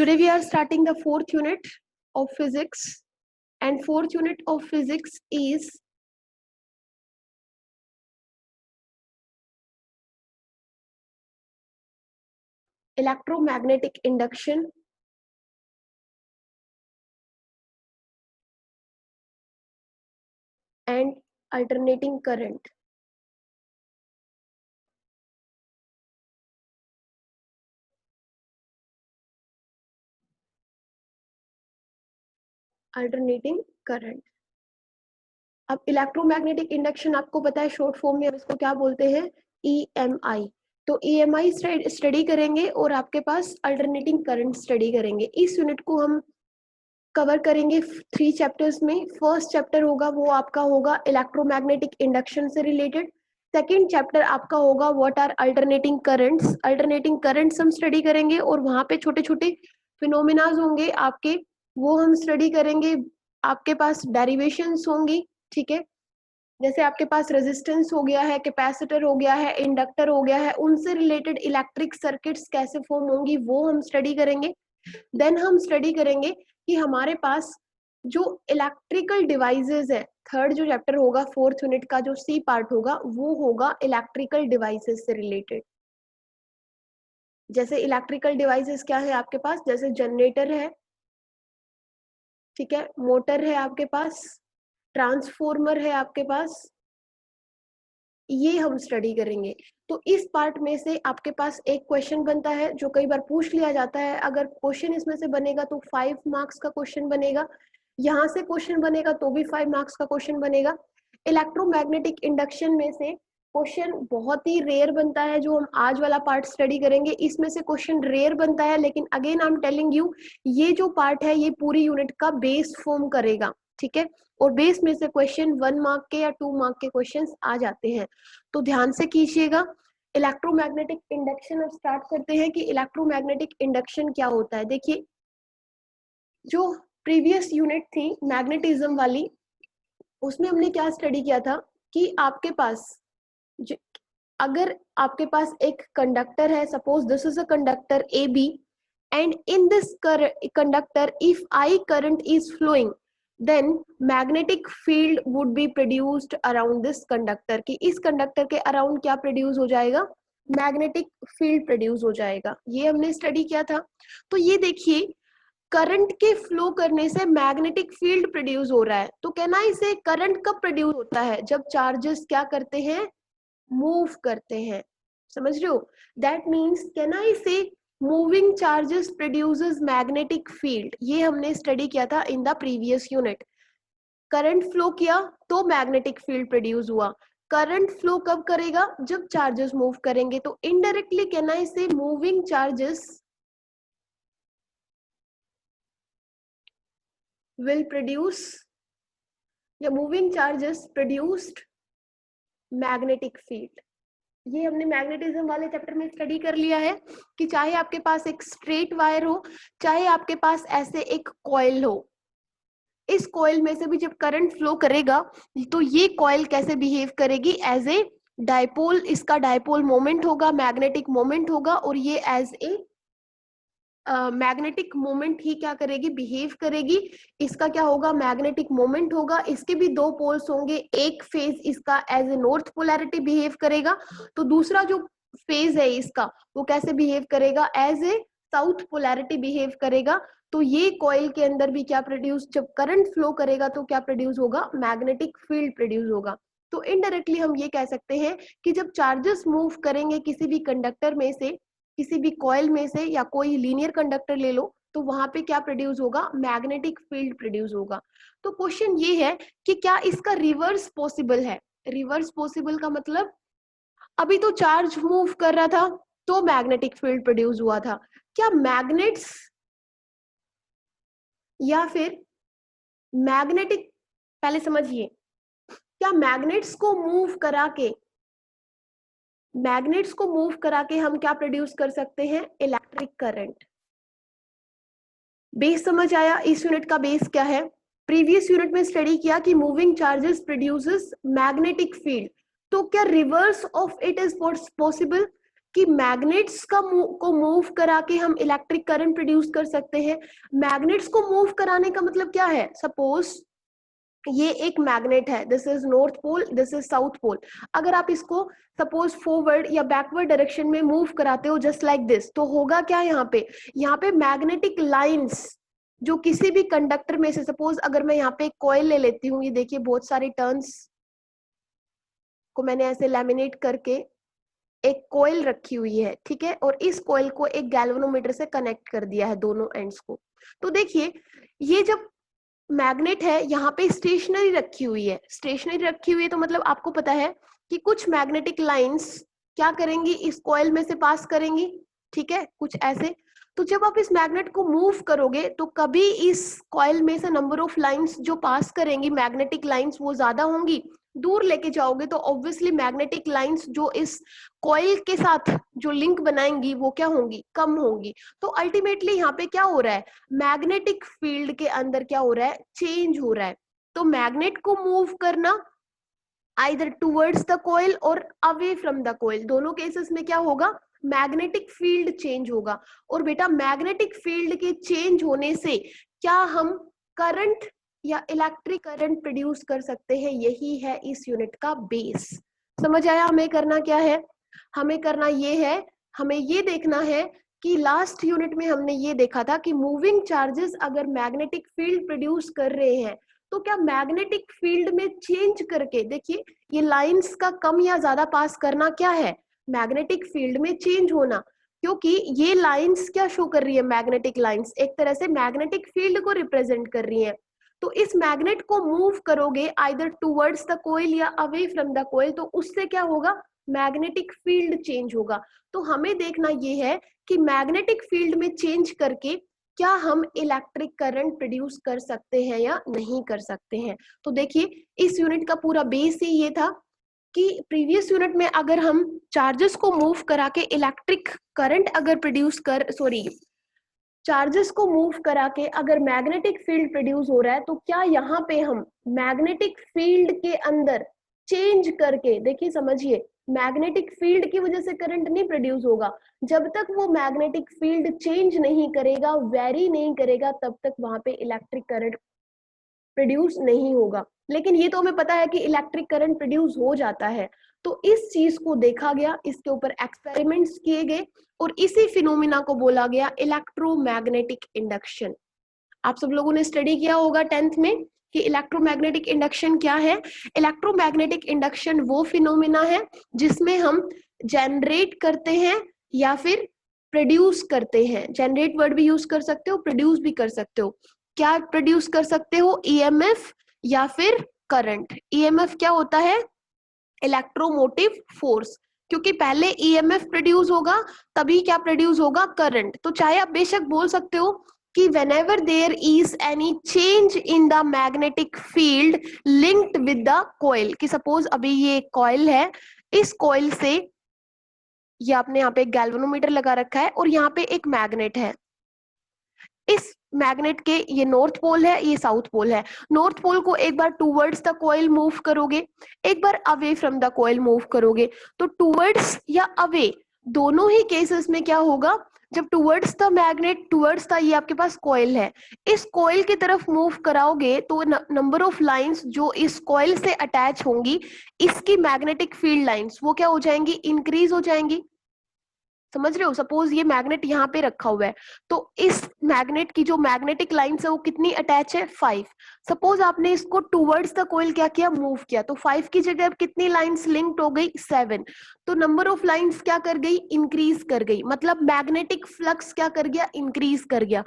Today we are starting the fourth unit of physics, and fourth unit of physics is electromagnetic induction and alternating current. Alternating current. अब electromagnetic induction आपको पता है, short form में हम इसको क्या बोलते हैं, EMI। तो EMI स्टडी करेंगे और आपके पास अल्टरनेटिंग करंट स्टडी करेंगे। इस यूनिट को हम कवर करेंगे 3 चैप्टर्स में। फर्स्ट चैप्टर होगा वो आपका होगा इलेक्ट्रोमैग्नेटिक इंडक्शन से रिलेटेड। सेकेंड चैप्टर आपका होगा what are alternating currents. Alternating currents हम स्टडी करेंगे और वहां पे छोटे छोटे फिनोमिनाज होंगे आपके, वो हम स्टडी करेंगे। आपके पास डेरिवेशंस होंगी, ठीक है, जैसे आपके पास रेजिस्टेंस हो गया है, कैपेसिटर हो गया है, इंडक्टर हो गया है, उनसे रिलेटेड इलेक्ट्रिक सर्किट्स कैसे फॉर्म होंगी वो हम स्टडी करेंगे। देन हम स्टडी करेंगे कि हमारे पास जो इलेक्ट्रिकल डिवाइसेस है, थर्ड जो चैप्टर होगा फोर्थ यूनिट का जो सी पार्ट होगा वो होगा इलेक्ट्रिकल डिवाइसेस से रिलेटेड। जैसे इलेक्ट्रिकल डिवाइसेस क्या है आपके पास, जैसे जनरेटर है, ठीक है, मोटर है आपके पास, ट्रांसफॉर्मर है आपके पास, ये हम स्टडी करेंगे। तो इस पार्ट में से आपके पास एक क्वेश्चन बनता है जो कई बार पूछ लिया जाता है। अगर क्वेश्चन इसमें से बनेगा तो 5 मार्क्स का क्वेश्चन बनेगा, यहाँ से क्वेश्चन बनेगा तो भी 5 मार्क्स का क्वेश्चन बनेगा। इलेक्ट्रोमैग्नेटिक इंडक्शन में से क्वेश्चन बहुत ही रेयर बनता है, जो हम आज वाला पार्ट स्टडी करेंगे इसमें से क्वेश्चन रेयर बनता है, लेकिन again I am telling you ये जो पार्ट है ये पूरी यूनिट का बेस फॉर्म करेगा, ठीक है। और बेस में से क्वेश्चन 1 मार्क के या 2 मार्क के क्वेश्चंस आ जाते हैं, तो ध्यान से कीजिएगा। इलेक्ट्रोमैग्नेटिक इंडक्शन अब स्टार्ट करते हैं कि इलेक्ट्रोमैग्नेटिक इंडक्शन क्या होता है। देखिए, जो प्रीवियस यूनिट थी मैग्नेटिज्म वाली, उसमें हमने क्या स्टडी किया था कि आपके पास अगर आपके पास एक कंडक्टर है, suppose this is a conductor AB, and in this conductor if I current is flowing then magnetic field would be produced around this conductor, कि इस कंडक्टर के अराउंड क्या प्रोड्यूस हो जाएगा, मैग्नेटिक फील्ड प्रोड्यूस हो जाएगा। ये हमने स्टडी किया था। तो ये देखिए, करंट के फ्लो करने से मैग्नेटिक फील्ड प्रोड्यूस हो रहा है, तो कहना इसे करंट कब प्रोड्यूस होता है, जब चार्जेस क्या करते हैं, मूव करते हैं। समझ रहे हो, दैट मीन्स कहना इसे moving charges produces magnetic field. ये हमने स्टडी किया था इन the previous unit. Current flow किया तो मैग्नेटिक फील्ड प्रोड्यूस हुआ। करंट फ्लो कब करेगा, जब चार्जेस मूव करेंगे। तो इनडायरेक्टली कहना इसे मूविंग चार्जेस will produce या moving charges produced magnetic field. ये हमने मैग्नेटिज्म वाले चैप्टर में स्टडी कर लिया है कि चाहे आपके पास एक स्ट्रेट वायर हो, चाहे आपके पास ऐसे एक कॉइल हो, इस कॉइल में से भी जब करंट फ्लो करेगा तो ये कॉइल कैसे बिहेव करेगी, एज ए डाइपोल। इसका डाइपोल मोमेंट होगा, मैग्नेटिक मोमेंट होगा, और ये एज ए मैग्नेटिक मोमेंट ही क्या करेगी, बिहेव करेगी। इसका क्या होगा, मैग्नेटिक मोमेंट होगा। इसके भी 2 पोल्स होंगे, एक फेज इसका as a north polarity behave करेगा, तो दूसरा जो फेज है इसका वो कैसे बिहेव करेगा, as a south polarity behave करेगा। तो ये कॉइल के अंदर भी क्या प्रोड्यूस, जब करंट फ्लो करेगा तो क्या प्रोड्यूस होगा, मैग्नेटिक फील्ड प्रोड्यूस होगा। तो इनडायरेक्टली हम ये कह सकते हैं कि जब चार्जेस मूव करेंगे किसी भी कंडक्टर में से, किसी भी कॉइल में से, या कोई लीनियर कंडक्टर ले लो, तो वहां पे क्या प्रोड्यूस होगा, मैग्नेटिक फील्ड प्रोड्यूस होगा। तो क्वेश्चन ये है कि क्या इसका रिवर्स पॉसिबल है। रिवर्स पॉसिबल का मतलब, अभी तो चार्ज मूव कर रहा था तो मैग्नेटिक फील्ड प्रोड्यूस हुआ था, क्या मैग्नेट्स या फिर मैग्नेटिक, पहले समझिए, क्या मैग्नेट्स को मूव करा के, मैग्नेट्स को मूव करा के हम क्या प्रोड्यूस कर सकते हैं, इलेक्ट्रिक करंट। बेस समझ आया, इस यूनिट का बेस क्या है। प्रीवियस यूनिट में स्टडी किया कि moving charges produces magnetic field, तो क्या reverse of it is possible, कि मैग्नेट्स को मूव करा के हम इलेक्ट्रिक करंट प्रोड्यूस कर सकते हैं। मैग्नेट्स को मूव कराने का मतलब क्या है, सपोज ये एक मैग्नेट है, this is north pole, this is south pole. अगर आप इसको सपोज फॉरवर्ड या बैकवर्ड डायरेक्शन में मूव कराते हो जस्ट लाइक दिस, तो होगा क्या यहाँ पे मैग्नेटिक लाइंस जो किसी भी कंडक्टर में से, सपोज अगर मैं यहाँ पे एक कॉइल ले लेती हूँ, ये देखिए बहुत सारे टर्न्स को मैंने ऐसे लैमिनेट करके एक कॉइल रखी हुई है, ठीक है, और इस कॉइल को एक गैल्वेनोमीटर से कनेक्ट कर दिया है दोनों एंड्स को। तो देखिए ये जब मैग्नेट है यहाँ पे स्टेशनरी रखी हुई है, स्टेशनरी रखी हुई है तो मतलब आपको पता है कि कुछ मैग्नेटिक लाइंस क्या करेंगी, इस कॉइल में से पास करेंगी, ठीक है, कुछ ऐसे। तो जब आप इस मैग्नेट को मूव करोगे तो कभी इस कॉइल में से नंबर ऑफ लाइंस जो पास करेंगी मैग्नेटिक लाइंस वो ज्यादा होंगी, दूर लेके जाओगे तो ऑब्वियसली मैग्नेटिक लाइंस जो इस कॉइल के साथ जो लिंक बनाएंगी वो क्या होंगी, कम होंगी। तो अल्टीमेटली यहाँ पे क्या हो रहा है, मैग्नेटिक फील्ड के अंदर क्या हो रहा है, चेंज हो रहा है। तो मैग्नेट को मूव करना आइदर टुवर्ड्स द कॉइल और अवे फ्रॉम द कॉइल, दोनों केसेस में क्या होगा, मैग्नेटिक फील्ड चेंज होगा। और बेटा मैग्नेटिक फील्ड के चेंज होने से क्या हम करंट या इलेक्ट्रिक करंट प्रोड्यूस कर सकते हैं, यही है इस यूनिट का बेस। समझ आया हमें करना क्या है, हमें करना ये है, हमें ये देखना है कि लास्ट यूनिट में हमने ये देखा था कि मूविंग चार्जेस अगर मैग्नेटिक फील्ड प्रोड्यूस कर रहे हैं तो क्या मैग्नेटिक फील्ड में चेंज करके, देखिए ये लाइंस का कम या ज्यादा पास करना क्या है, मैग्नेटिक फील्ड में चेंज होना, क्योंकि ये लाइंस क्या शो कर रही है, मैग्नेटिक लाइंस एक तरह से मैग्नेटिक फील्ड को रिप्रेजेंट कर रही है। तो इस मैग्नेट को मूव करोगे आइदर टुवर्ड्स द कॉइल या अवे फ्रॉम द कॉइल, तो उससे क्या होगा, मैग्नेटिक फील्ड चेंज होगा। तो हमें देखना ये है कि मैग्नेटिक फील्ड में चेंज करके क्या हम इलेक्ट्रिक करंट प्रोड्यूस कर सकते हैं या नहीं कर सकते हैं। तो देखिए इस यूनिट का पूरा बेस ही ये था कि प्रीवियस यूनिट में अगर हम चार्जेस को मूव करा के इलेक्ट्रिक करंट अगर प्रोड्यूस कर, सॉरी, चार्जेस को मूव करा के अगर मैग्नेटिक फील्ड प्रोड्यूस हो रहा है तो क्या यहाँ पे हम मैग्नेटिक फील्ड के अंदर चेंज करके, देखिए समझिए मैग्नेटिक फील्ड की वजह से करंट नहीं प्रोड्यूस होगा, जब तक वो मैग्नेटिक फील्ड चेंज नहीं करेगा, वेरी नहीं करेगा, तब तक वहां पे इलेक्ट्रिक करंट प्रोड्यूस नहीं होगा। लेकिन ये तो हमें पता है कि इलेक्ट्रिक करंट प्रोड्यूस हो जाता है। तो इस चीज को देखा गया, इसके ऊपर एक्सपेरिमेंट्स किए गए और इसी फिनोमिना को बोला गया इलेक्ट्रोमैग्नेटिक इंडक्शन। आप सब लोगों ने स्टडी किया होगा 10th में कि इलेक्ट्रोमैग्नेटिक इंडक्शन क्या है। इलेक्ट्रोमैग्नेटिक इंडक्शन वो फिनोमिना है जिसमें हम जनरेट करते हैं या फिर प्रोड्यूस करते हैं, जनरेट वर्ड भी यूज कर सकते हो, प्रोड्यूस भी कर सकते हो। क्या प्रोड्यूस कर सकते हो, ईएमएफ या फिर करंट। ईएमएफ क्या होता है, इलेक्ट्रोमोटिव फोर्स, क्योंकि पहले ईएमएफ प्रोड्यूस होगा तभी क्या प्रोड्यूस होगा, करंट। तो चाहे आप बेशक बोल सकते हो कि whenever there is any change in the magnetic field linked with the coil, कि सपोज अभी ये एक कॉइल है, इस कॉइल से ये आपने यहाँ पे एक गैल्वेनोमीटर लगा रखा है और यहाँ पे एक मैग्नेट है, इस मैग्नेट के ये नॉर्थ पोल है, ये साउथ पोल है। नॉर्थ पोल को एक बार टूवर्ड्स द कॉइल मूव करोगे, एक बार away from the coil move करोगे। तो टूवर्ड्स या अवे दोनों ही केसेस में क्या होगा, जब towards the magnet, towards the ये आपके पास कॉइल है, इस कॉइल की तरफ मूव कराओगे तो नंबर ऑफ लाइंस जो इस कॉइल से अटैच होंगी, इसकी मैग्नेटिक फील्ड लाइंस वो क्या हो जाएंगी, इंक्रीज हो जाएंगी। समझ रहे हो, सपोज ये मैग्नेट यहाँ पे रखा हुआ है तो इस मैग्नेट की जो मैग्नेटिक लाइंस है वो कितनी अटैच है, 5। सपोज आपने इसको टूवर्ड्स द कॉइल क्या किया, मूव किया, तो 5 की जगह अब कितनी लाइंस लिंक्ड हो गई, 7। तो नंबर ऑफ लाइंस क्या कर गई, इंक्रीज कर गई, मतलब मैग्नेटिक फ्लक्स क्या कर गया, इंक्रीज कर गया।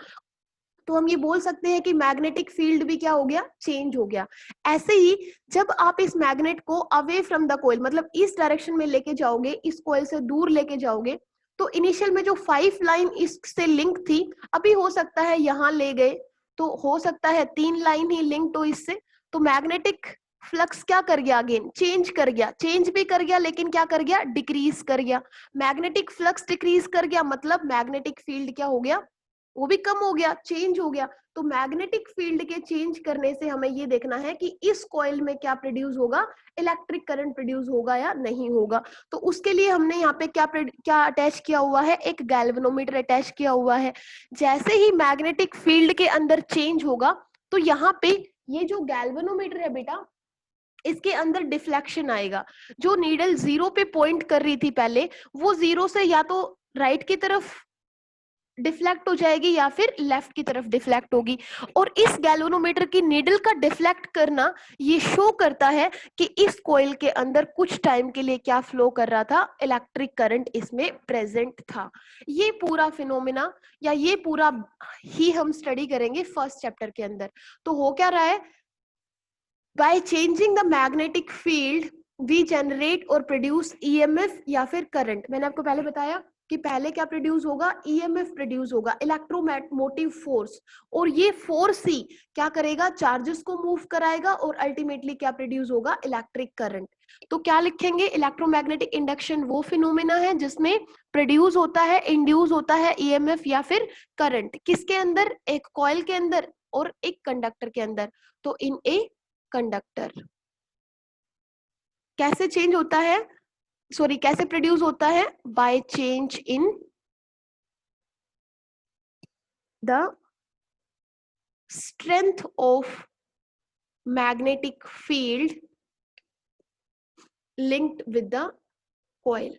तो हम ये बोल सकते हैं कि मैग्नेटिक फील्ड भी क्या हो गया, चेंज हो गया। ऐसे ही जब आप इस मैग्नेट को अवे फ्रॉम द कॉइल, मतलब इस डायरेक्शन में लेके जाओगे, इस कॉइल से दूर लेके जाओगे, तो इनिशियल में जो 5 लाइन इससे लिंक थी, अभी हो सकता है यहाँ ले गए तो हो सकता है 3 लाइन ही लिंक्ड हो इससे, तो मैग्नेटिक फ्लक्स क्या कर गया, अगेन चेंज कर गया, चेंज भी कर गया लेकिन क्या कर गया, डिक्रीज कर गया। मैग्नेटिक फ्लक्स डिक्रीज कर गया मतलब मैग्नेटिक फील्ड क्या हो गया, वो भी कम हो गया, चेंज हो गया। तो मैग्नेटिक फील्ड के चेंज करने से हमें ये देखना है कि इस कॉइल में क्या प्रोड्यूस होगा, इलेक्ट्रिक करंट प्रोड्यूस होगा या नहीं होगा। तो उसके लिए हमने यहाँ पे क्या अटैच किया हुआ है, एक गैल्वेनोमीटर अटैच किया हुआ है। जैसे ही मैग्नेटिक फील्ड के अंदर चेंज होगा तो यहाँ पे ये जो गैल्वेनोमीटर है बेटा, इसके अंदर डिफ्लेक्शन आएगा। जो नीडल जीरो पे पॉइंट कर रही थी पहले, वो जीरो से या तो राइट की तरफ डिफ्लेक्ट हो जाएगी या फिर लेफ्ट की तरफ डिफ्लेक्ट होगी। और इस गैल्वेनोमीटर की नीडल का डिफ्लेक्ट करना ये शो करता है कि इस कॉइल के अंदर कुछ टाइम के लिए क्या फ्लो कर रहा था, इलेक्ट्रिक करंट इसमें प्रेजेंट था। ये पूरा फिनोमिना या ये पूरा ही हम स्टडी करेंगे फर्स्ट चैप्टर के अंदर। तो हो क्या रहा है, by changing the magnetic field we generate और प्रोड्यूस ईएमएफ या फिर करंट। मैंने आपको पहले बताया कि पहले क्या प्रोड्यूस होगा, ईएमएफ प्रोड्यूस होगा, इलेक्ट्रोमोटिव फोर्स। और ये फोर्स ही क्या करेगा, चार्जेस को मूव कराएगा और अल्टीमेटली क्या प्रोड्यूस होगा, इलेक्ट्रिक करंट। तो क्या लिखेंगे, इलेक्ट्रोमैग्नेटिक इंडक्शन वो फिनोमेना है जिसमें प्रोड्यूस होता है, इंड्यूस होता है ईएमएफ या फिर करंट। किसके अंदर, एक कॉइल के अंदर और एक कंडक्टर के अंदर। तो इन ए कंडक्टर। कैसे चेंज होता है, सॉरी कैसे प्रोड्यूस होता है, by change in the strength of magnetic field linked with the coil.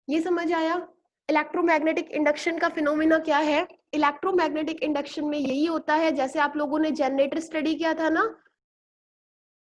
ये समझ आया इलेक्ट्रोमैग्नेटिक इंडक्शन का फिनोमिना क्या है। इलेक्ट्रोमैग्नेटिक इंडक्शन में यही होता है, जैसे आप लोगों ने जनरेटर स्टडी किया था ना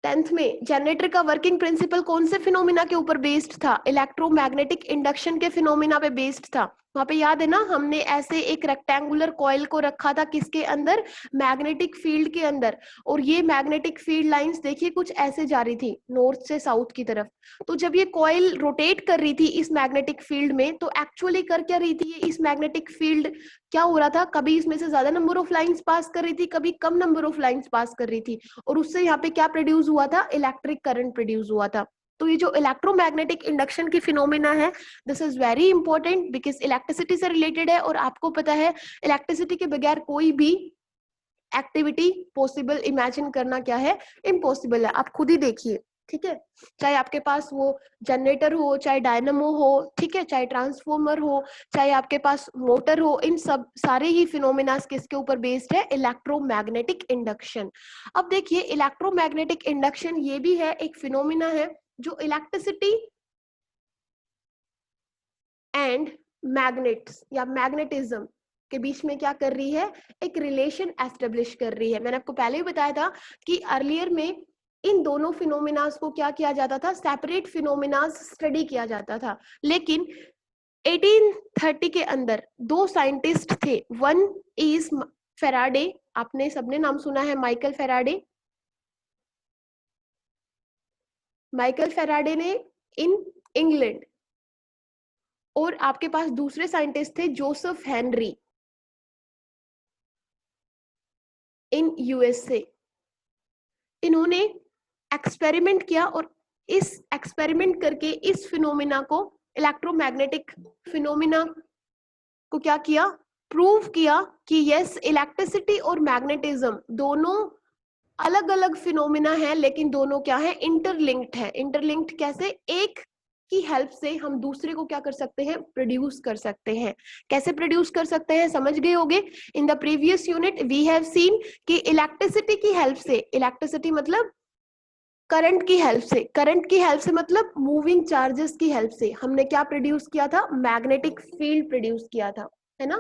10th में, जनरेटर का वर्किंग प्रिंसिपल कौन से फिनोमिना के ऊपर बेस्ड था, इलेक्ट्रोमैग्नेटिक इंडक्शन के फिनोमिना पे बेस्ड था। वहां पे याद है ना, हमने ऐसे एक रेक्टेंगुलर कॉइल को रखा था किसके अंदर, मैग्नेटिक फील्ड के अंदर। और ये मैग्नेटिक फील्ड लाइंस देखिए कुछ ऐसे जा रही थी नॉर्थ से साउथ की तरफ। तो जब ये कॉइल रोटेट कर रही थी इस मैग्नेटिक फील्ड में, तो एक्चुअली कर क्या रही थी, इस मैग्नेटिक फील्ड क्या हो रहा था, कभी इसमें से ज्यादा नंबर ऑफ लाइंस पास कर रही थी, कभी कम नंबर ऑफ लाइंस पास कर रही थी। और उससे यहाँ पे क्या प्रोड्यूस हुआ था, इलेक्ट्रिक करंट प्रोड्यूस हुआ था। तो ये जो इलेक्ट्रोमैग्नेटिक इंडक्शन की फिनोमिना है, this is very important because electricity से रिलेटेड है। और आपको पता है इलेक्ट्रिसिटी के बगैर कोई भी एक्टिविटी पॉसिबल इमेजिन करना क्या है, इम्पॉसिबल है। आप खुद ही देखिए, ठीक है, चाहे आपके पास वो जनरेटर हो, चाहे डायनामो हो, ठीक है, चाहे ट्रांसफॉर्मर हो, चाहे आपके पास मोटर हो, इन सब सारे ही फिनोमिना किसके ऊपर बेस्ड है, इलेक्ट्रोमैग्नेटिक इंडक्शन। अब देखिए इलेक्ट्रोमैग्नेटिक इंडक्शन ये भी है, एक फिनोमिना है जो इलेक्ट्रिसिटी एंड मैग्नेट्स या मैग्नेटिज्म के बीच में क्या कर रही है, एक रिलेशन एस्टेब्लिश कर रही है। मैंने आपको पहले ही बताया था कि अर्लियर में इन दोनों फिनोमिनास को क्या किया जाता था, सेपरेट फिनोमिनास स्टडी किया जाता था। लेकिन 1830 के अंदर दो साइंटिस्ट थे, वन इज फेराडे, आपने सबने नाम सुना है माइकल फेराडे। माइकल फेराडे ने इन इंग्लैंड, और आपके पास दूसरे साइंटिस्ट थे जोसेफ हेनरी इन यूएसए। इन्होंने एक्सपेरिमेंट किया और इस एक्सपेरिमेंट करके इस फिनोमिना को, इलेक्ट्रोमैग्नेटिक फिनोमिना को क्या किया, प्रूव किया कि यस इलेक्ट्रिसिटी और मैग्नेटिज्म दोनों अलग अलग फिनोमिना है, लेकिन दोनों क्या है, इंटरलिंक्ड है। इंटरलिंक्ड कैसे, एक की हेल्प से हम दूसरे को क्या कर सकते हैं, प्रोड्यूस कर सकते हैं। कैसे प्रोड्यूस कर सकते हैं, समझ गए होंगे। In the previous unit we have seen कि इलेक्ट्रिसिटी की हेल्प से, इलेक्ट्रिसिटी मतलब करंट की हेल्प से, करंट की हेल्प से मतलब मूविंग चार्जेस की हेल्प से हमने क्या प्रोड्यूस किया था, मैग्नेटिक फील्ड प्रोड्यूस किया था, है ना।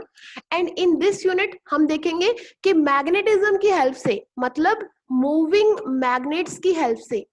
एंड इन दिस यूनिट हम देखेंगे कि मैग्नेटिज्म की हेल्प से मतलब मूविंग मैग्नेट्स की हेल्प से,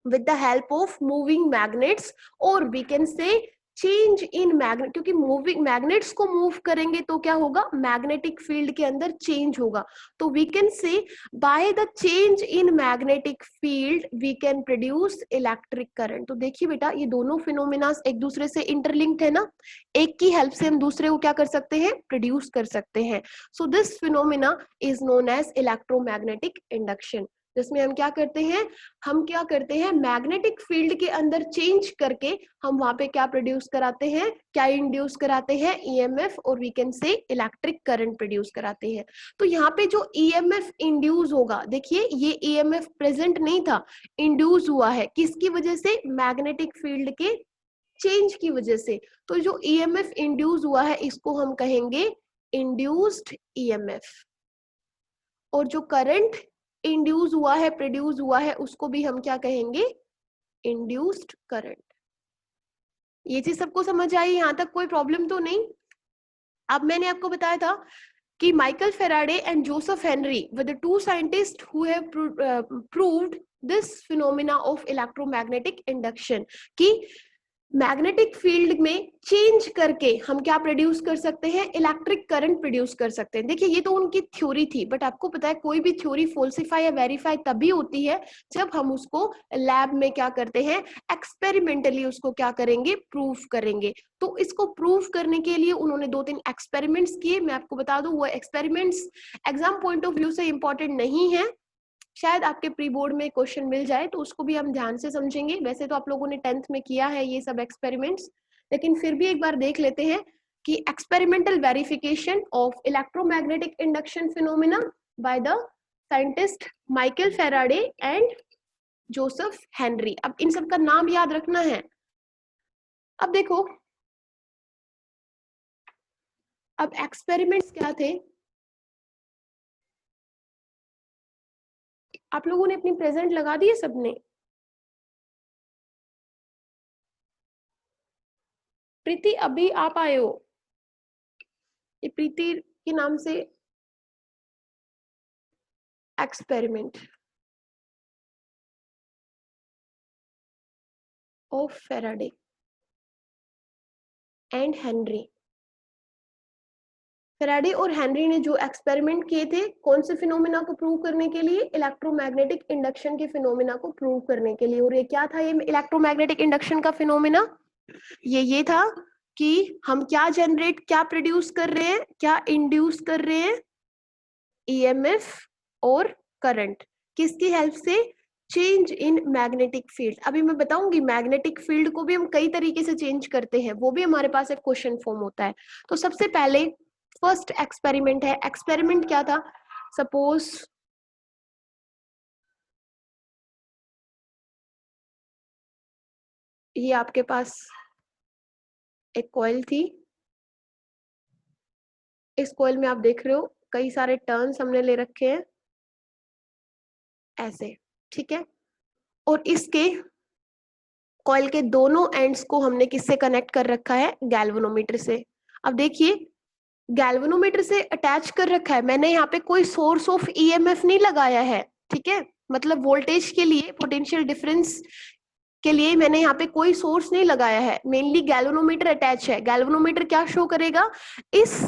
with the help of moving magnets, और we can say change in magnet, क्योंकि मूविंग मैग्नेट्स को मूव करेंगे तो क्या होगा, मैग्नेटिक फील्ड के अंदर चेंज होगा। तो we can say by the change in magnetic field we can produce electric current. तो देखिए बेटा ये दोनों फिनोमिना एक दूसरे से इंटरलिंक्ड है ना, एक की हेल्प से हम दूसरे को क्या कर सकते हैं, प्रोड्यूस कर सकते हैं। So this phenomena is known as electromagnetic induction. जिसमें हम क्या करते हैं मैग्नेटिक फील्ड के अंदर चेंज करके हम वहां पे क्या प्रोड्यूस कराते हैं, क्या इंड्यूस कराते हैं, ईएमएफ, और we can say electric current produce कराते हैं। तो यहाँ पे जो ईएमएफ इंड्यूस होगा, देखिए ये ईएमएफ प्रेजेंट नहीं था, इंड्यूस हुआ है किसकी वजह से, मैग्नेटिक फील्ड के चेंज की वजह से। तो जो ईएमएफ इंड्यूस हुआ है इसको हम कहेंगे इंड्यूस्ड ईएमएफ, और जो करंट इंड्यूस हुआ है, प्रोड्यूस हुआ है, उसको भी हम क्या कहेंगे, इंड्यूस्ड करंट। ये चीज सबको समझ आई, यहां तक कोई प्रॉब्लम तो नहीं। अब मैंने आपको बताया था कि Michael Faraday and Joseph Henry were the two scientist who have proved this phenomena of electromagnetic induction, कि मैग्नेटिक फील्ड में चेंज करके हम क्या प्रोड्यूस कर सकते हैं, इलेक्ट्रिक करंट प्रोड्यूस कर सकते हैं। देखिए ये तो उनकी थ्योरी थी, बट आपको पता है कोई भी थ्योरी फॉल्सिफाई या वेरीफाई तभी होती है जब हम उसको लैब में क्या करते हैं, एक्सपेरिमेंटली उसको क्या करेंगे, प्रूफ करेंगे। तो इसको प्रूफ करने के लिए उन्होंने 2-3 एक्सपेरिमेंट्स किए। मैं आपको बता दूं वो experiments exam point of view से इंपॉर्टेंट नहीं है, शायद आपके प्री बोर्ड में क्वेश्चन मिल जाए तो उसको भी हम ध्यान से समझेंगे। वैसे तो आप लोगों ने 10th में किया है ये सब एक्सपेरिमेंट्स, लेकिन फिर भी एक बार देख लेते हैं कि experimental verification of electromagnetic induction phenomena by the scientist Michael Faraday and Joseph Henry. अब इन सब का नाम याद रखना है। अब देखो, अब एक्सपेरिमेंट्स क्या थे, आप लोगों ने अपनी प्रेजेंट लगा दी है सबने? प्रीति अभी आप आए हो, ये प्रीति के नाम से experiment of Faraday and Henry. Faraday और हेनरी ने जो एक्सपेरिमेंट किए थे कौन से फिनोमेना को प्रूव करने के लिए, इलेक्ट्रोमैग्नेटिक इंडक्शन के फिनोमेना को प्रूव करने के लिए। और ये क्या था, ये इलेक्ट्रोमैग्नेटिक इंडक्शन का फिनोमेना ये था कि हम क्या जनरेट, क्या प्रोड्यूस कर रहे हैं, क्या इंड्यूस कर रहे हैं, ईएमएफ और करंट, किसकी हेल्प से, चेंज इन मैग्नेटिक फील्ड। अभी मैं बताऊंगी मैग्नेटिक फील्ड को भी हम कई तरीके से चेंज करते हैं, वो भी हमारे पास एक क्वेश्चन फॉर्म होता है। तो सबसे पहले फर्स्ट एक्सपेरिमेंट है, एक्सपेरिमेंट क्या था, सपोज ये आपके पास एक कॉइल थी, इस कॉइल में आप देख रहे हो कई सारे टर्न्स हमने ले रखे हैं ऐसे, ठीक है, और इसके कॉइल के दोनों एंड्स को हमने किससे कनेक्ट कर रखा है, गैल्वेनोमीटर से। अब देखिए गैल्वेनोमीटर से अटैच कर रखा है, मैंने यहाँ पे कोई सोर्स ऑफ ईएमएफ नहीं लगाया है, ठीक है, मतलब वोल्टेज के लिए, पोटेंशियल डिफरेंस के लिए मैंने यहाँ पे कोई सोर्स नहीं लगाया है, मेनली गैल्वेनोमीटर अटैच है। गैल्वेनोमीटर क्या शो करेगा, इस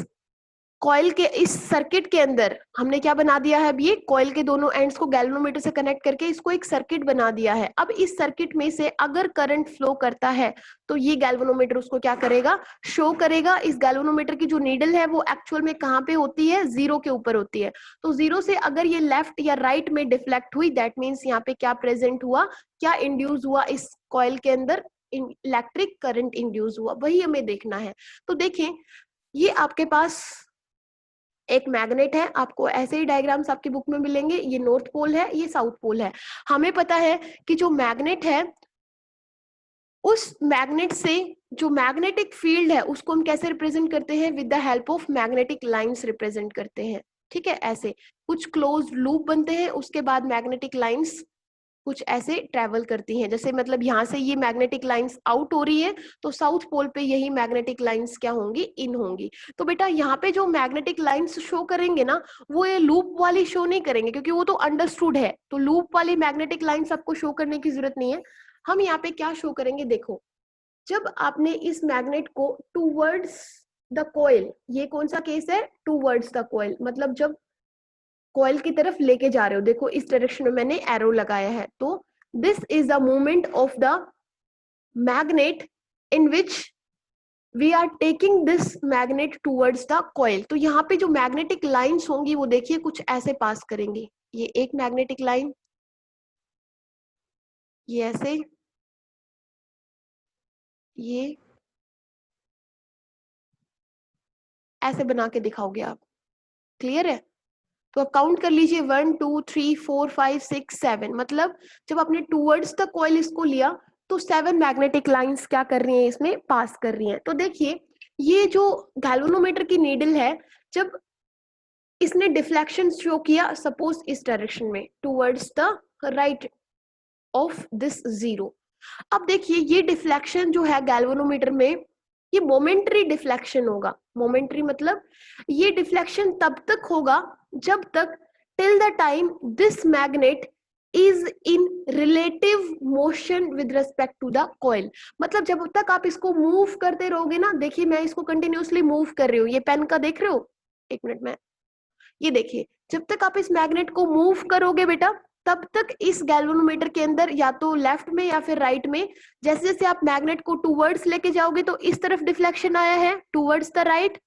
कॉइल के इस सर्किट के अंदर हमने क्या बना दिया है, अब ये कॉइल के दोनों एंड्स को गैल्वेनोमीटर से कनेक्ट करके इसको एक सर्किट बना दिया है। अब इस सर्किट में से अगर करंट फ्लो करता है तो ये गैल्वेनोमीटर उसको क्या करेगा, शो करेगा। इस गैल्वेनोमीटर की जो नीडल है वो एक्चुअल में कहाँ पे होती है, जीरो के ऊपर होती है। तो जीरो से अगर ये लेफ्ट या राइट में डिफ्लेक्ट हुई, दैट मीन्स यहाँ पे क्या प्रेजेंट हुआ, क्या इंड्यूस हुआ, इस कॉइल के अंदर इलेक्ट्रिक करंट इंड्यूस हुआ, वही हमें देखना है। तो देखें ये आपके पास एक मैग्नेट है, आपको ऐसे ही डायग्राम्स आपकी बुक में मिलेंगे, ये नॉर्थ पोल है, ये साउथ पोल है। हमें पता है कि जो मैग्नेट है उस मैग्नेट से जो मैग्नेटिक फील्ड है उसको हम कैसे रिप्रेजेंट करते हैं, with the help of magnetic lines represent करते हैं, ठीक है, ऐसे कुछ क्लोज लूप बनते हैं, उसके बाद मैग्नेटिक लाइंस कुछ ऐसे ट्रेवल करती हैं, जैसे मतलब यहाँ से ये मैग्नेटिक लाइंस आउट हो रही है तो साउथ पोल पे यही मैग्नेटिक लाइंस क्या होंगी, इन होंगी। तो बेटा यहाँ पे जो मैग्नेटिक लाइंस शो करेंगे ना वो ये लूप वाली शो नहीं करेंगे, क्योंकि वो तो अंडरस्टूड है, तो लूप वाली मैग्नेटिक लाइंस आपको शो करने की जरूरत नहीं है। हम यहाँ पे क्या शो करेंगे, देखो जब आपने इस मैग्नेट को टूवर्ड्स द कॉइल, ये कौन सा केस है, टूवर्ड्स द कॉइल, मतलब जब कॉइल की तरफ लेके जा रहे हो, देखो इस डायरेक्शन में मैंने एरो लगाया है, तो this is the movement of the magnet in which we are taking this magnet towards the coil. तो यहाँ पे जो मैग्नेटिक लाइंस होंगी वो देखिए कुछ ऐसे पास करेंगी, ये एक मैग्नेटिक लाइन, ये ऐसे, ये ऐसे बना के दिखाओगे आप। क्लियर है? तो आप काउंट कर लीजिए 1 2 3 4 5 6 7, मतलब जब आपने टूवर्ड्स द कॉइल इसको लिया तो 7 मैग्नेटिक लाइंस क्या कर रही हैं, इसमें पास कर रही हैं। तो देखिए ये जो गैल्वेनोमीटर की नीडल है, जब इसने डिफ्लेक्शन शो किया सपोज इस डायरेक्शन में towards the right of this zero, अब देखिए ये डिफ्लेक्शन जो है गैल्वेनोमीटर में, ये मोमेंटरी डिफ्लेक्शन होगा। मोमेंटरी मतलब ये डिफ्लेक्शन तब तक होगा जब तक till the time this magnet is in relative motion with respect to the coil. मतलब जब तक आप इसको मूव करते रहोगे ना, देखिए मैं इसको कंटिन्यूअसली मूव कर रही हूँ, ये पेन का देख रहे हो, एक मिनट में, ये देखिए जब तक आप इस मैग्नेट को मूव करोगे बेटा, तब तक इस गैल्वेनोमीटर के अंदर या तो लेफ्ट में या फिर राइट में, जैसे जैसे आप मैग्नेट को टूवर्ड्स लेके जाओगे तो इस तरफ डिफ्लेक्शन आया है टूवर्ड्स द राइट,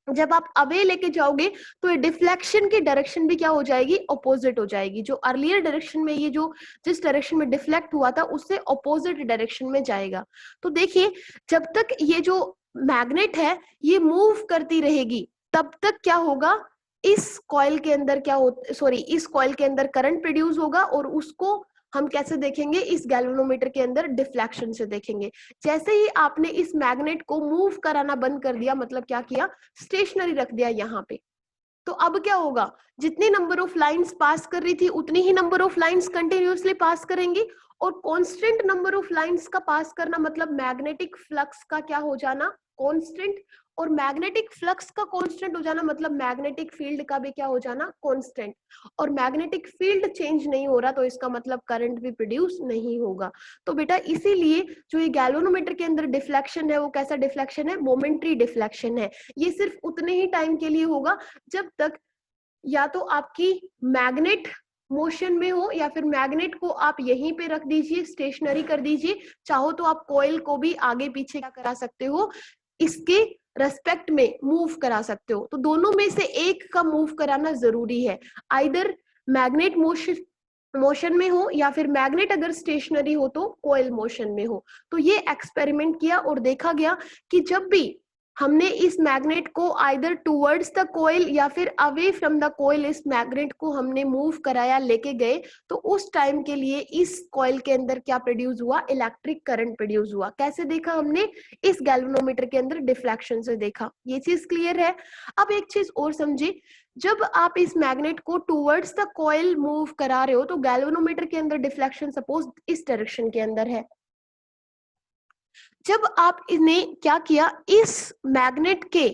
जब आप अवे लेके जाओगे तो ये डिफ्लेक्शन की डायरेक्शन भी क्या हो जाएगी, ऑपोजिट हो जाएगी। जो अर्लियर डायरेक्शन में ये जो जिस डायरेक्शन में डिफ्लेक्ट हुआ था उससे ऑपोजिट डायरेक्शन में जाएगा। तो देखिए जब तक ये जो मैग्नेट है ये मूव करती रहेगी तब तक क्या होगा, इस कॉइल के अंदर क्या हो, सॉरी इस कॉइल के अंदर करंट प्रोड्यूस होगा और उसको हम कैसे देखेंगे, इस गैल्वेनोमीटर के अंदर डिफ्लेक्शन से देखेंगे। जैसे ही आपने इस मैग्नेट को मूव कराना बंद कर दिया, मतलब क्या किया, स्टेशनरी रख दिया यहाँ पे, तो अब क्या होगा, जितनी नंबर ऑफ लाइंस पास कर रही थी उतनी ही नंबर ऑफ लाइंस कंटिन्यूअसली पास करेंगी, और कांस्टेंट नंबर ऑफ लाइंस का पास करना मतलब मैग्नेटिक फ्लक्स का क्या हो जाना, कांस्टेंट, और मैग्नेटिक फ्लक्स का कांस्टेंट हो जाना मतलब मैग्नेटिक फील्ड का भी क्या हो जाना, कांस्टेंट। और मैग्नेटिक फील्ड चेंज नहीं हो रहा तो इसका मतलब करंट भी प्रोड्यूस नहीं होगा। तो बेटा इसीलिए जो ये गैल्वेनोमीटर के अंदर डिफ्लेक्शन है वो कैसा डिफ्लेक्शन है, मोमेंटरी डिफ्लेक्शन है। ये सिर्फ उतने ही टाइम के लिए होगा जब तक या तो आपकी मैग्नेट मोशन में हो या फिर मैग्नेट को आप यहीं पे रख दीजिए, स्टेशनरी कर दीजिए, चाहो तो आप कॉइल को भी आगे पीछे क्या करा सकते हो, इसके रेस्पेक्ट में मूव करा सकते हो। तो दोनों में से एक का मूव कराना जरूरी है, आइदर मैग्नेट मोशन में हो या फिर मैग्नेट अगर स्टेशनरी हो तो कॉइल मोशन में हो। तो ये एक्सपेरिमेंट किया और देखा गया कि जब भी हमने इस मैग्नेट को आइदर टूवर्ड्स द कॉइल या फिर अवे फ्रॉम द कॉइल इस मैग्नेट को हमने मूव कराया, लेके गए, तो उस टाइम के लिए इस कॉइल के अंदर क्या प्रोड्यूस हुआ, इलेक्ट्रिक करंट प्रोड्यूस हुआ। कैसे देखा हमने, इस गैल्वेनोमीटर के अंदर डिफ्लेक्शन से देखा। ये चीज क्लियर है? अब एक चीज और समझिए, जब आप इस मैग्नेट को टूवर्ड्स द कॉइल मूव करा रहे हो तो गैल्वेनोमीटर के अंदर डिफ्लेक्शन सपोज इस डायरेक्शन के अंदर है, जब आप इन्हें क्या किया, इस मैग्नेट के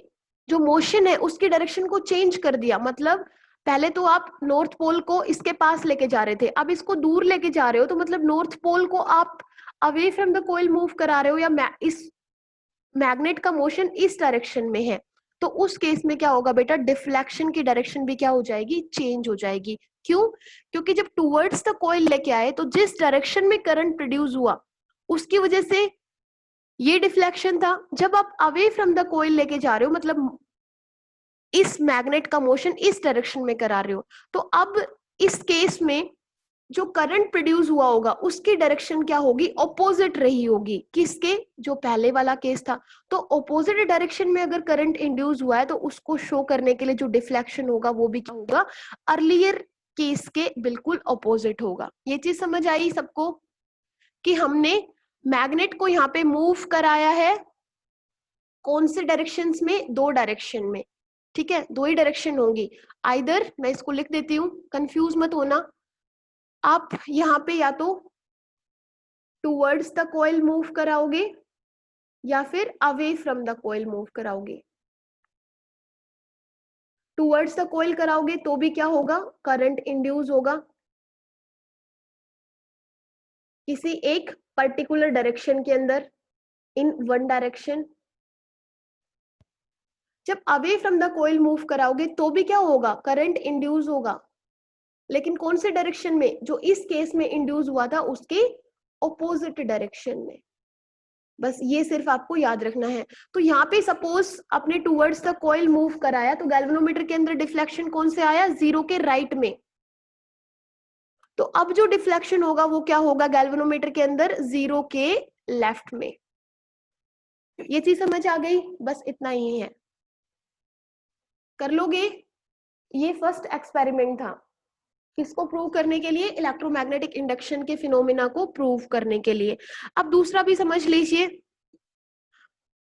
जो मोशन है उसकी डायरेक्शन को चेंज कर दिया, मतलब पहले तो आप नॉर्थ पोल को इसके पास लेके जा रहे थे, अब इसको दूर लेके जा रहे हो, तो मतलब नॉर्थ पोल को आप away from the coil move करा रहे हो, या इस मैग्नेट का मोशन इस डायरेक्शन में है, तो उस केस में क्या होगा बेटा, डिफ्लेक्शन की डायरेक्शन भी क्या हो जाएगी, चेंज हो जाएगी। क्यों? क्योंकि जब टूवर्ड्स द कॉइल लेके आए तो जिस डायरेक्शन में करंट प्रोड्यूस हुआ उसकी वजह से ये डिफ्लेक्शन था। जब आप अवे फ्रॉम द कॉइल लेके जा रहे हो मतलब इस मैग्नेट का मोशन इस डायरेक्शन में करा रहे हो, तो अब इस केस में जो करंट प्रोड्यूस हुआ होगा उसकी डायरेक्शन क्या होगी, ऑपोजिट रही होगी, किसके, जो पहले वाला केस था। तो ऑपोजिट डायरेक्शन में अगर करंट इंड्यूस हुआ है तो उसको शो करने के लिए जो डिफ्लेक्शन होगा वो भी क्या होगा, अर्लियर केस के बिल्कुल ऑपोजिट होगा। ये चीज समझ आई सबको कि हमने मैग्नेट को यहाँ पे मूव कराया है कौन से डायरेक्शंस में, दो डायरेक्शन में, ठीक है, दो ही डायरेक्शन होंगी। आइदर, मैं इसको लिख देती हूँ, कंफ्यूज मत होना, आप यहाँ पे या तो टूवर्ड्स द कॉइल मूव कराओगे या फिर away from the coil move कराओगे। टूवर्ड्स द कॉइल कराओगे तो भी क्या होगा, करंट इंड्यूस होगा किसी एक पर्टिकुलर डायरेक्शन के अंदर, इन वन डायरेक्शन। जब away from the coil move कराओगे तो भी क्या होगा, करंट इंड्यूस होगा, लेकिन कौन से डायरेक्शन में, जो इस केस में इंड्यूस हुआ था उसके ऑपोजिट डायरेक्शन में। बस ये सिर्फ आपको याद रखना है। तो यहाँ पे सपोज आपने टूवर्ड्स द कॉइल मूव कराया तो गैल्वेनोमीटर के अंदर डिफ्लेक्शन कौन से आया, जीरो के राइट में। तो अब जो डिफ्लेक्शन होगा वो क्या होगा गैल्वेनोमीटर के अंदर, 0 के लेफ्ट में। ये चीज समझ आ गई, बस इतना ही है, कर लोगे। ये फर्स्ट एक्सपेरिमेंट था, किसको प्रूव करने के लिए, इलेक्ट्रोमैग्नेटिक इंडक्शन के फिनोमिना को प्रूव करने के लिए। अब दूसरा भी समझ लीजिए।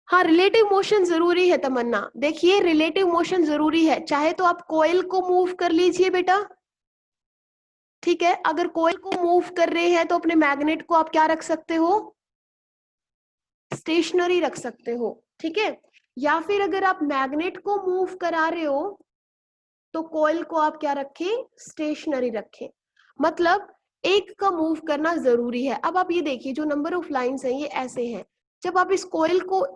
हाँ, रिलेटिव मोशन जरूरी है तमन्ना, देखिए रिलेटिव मोशन जरूरी है, चाहे तो आप कोयल को मूव कर लीजिए बेटा, ठीक है, अगर कोयल को मूव कर रहे हैं तो अपने मैग्नेट को आप क्या रख सकते हो, स्टेशनरी रख सकते हो, ठीक है। या फिर अगर आप मैग्नेट को मूव करा रहे हो तो कॉइल को आप क्या रखें, स्टेशनरी रखें, मतलब एक का मूव करना जरूरी है। अब आप ये देखिए जो नंबर ऑफ लाइंस हैं ये ऐसे हैं, जब आप इस कॉइल को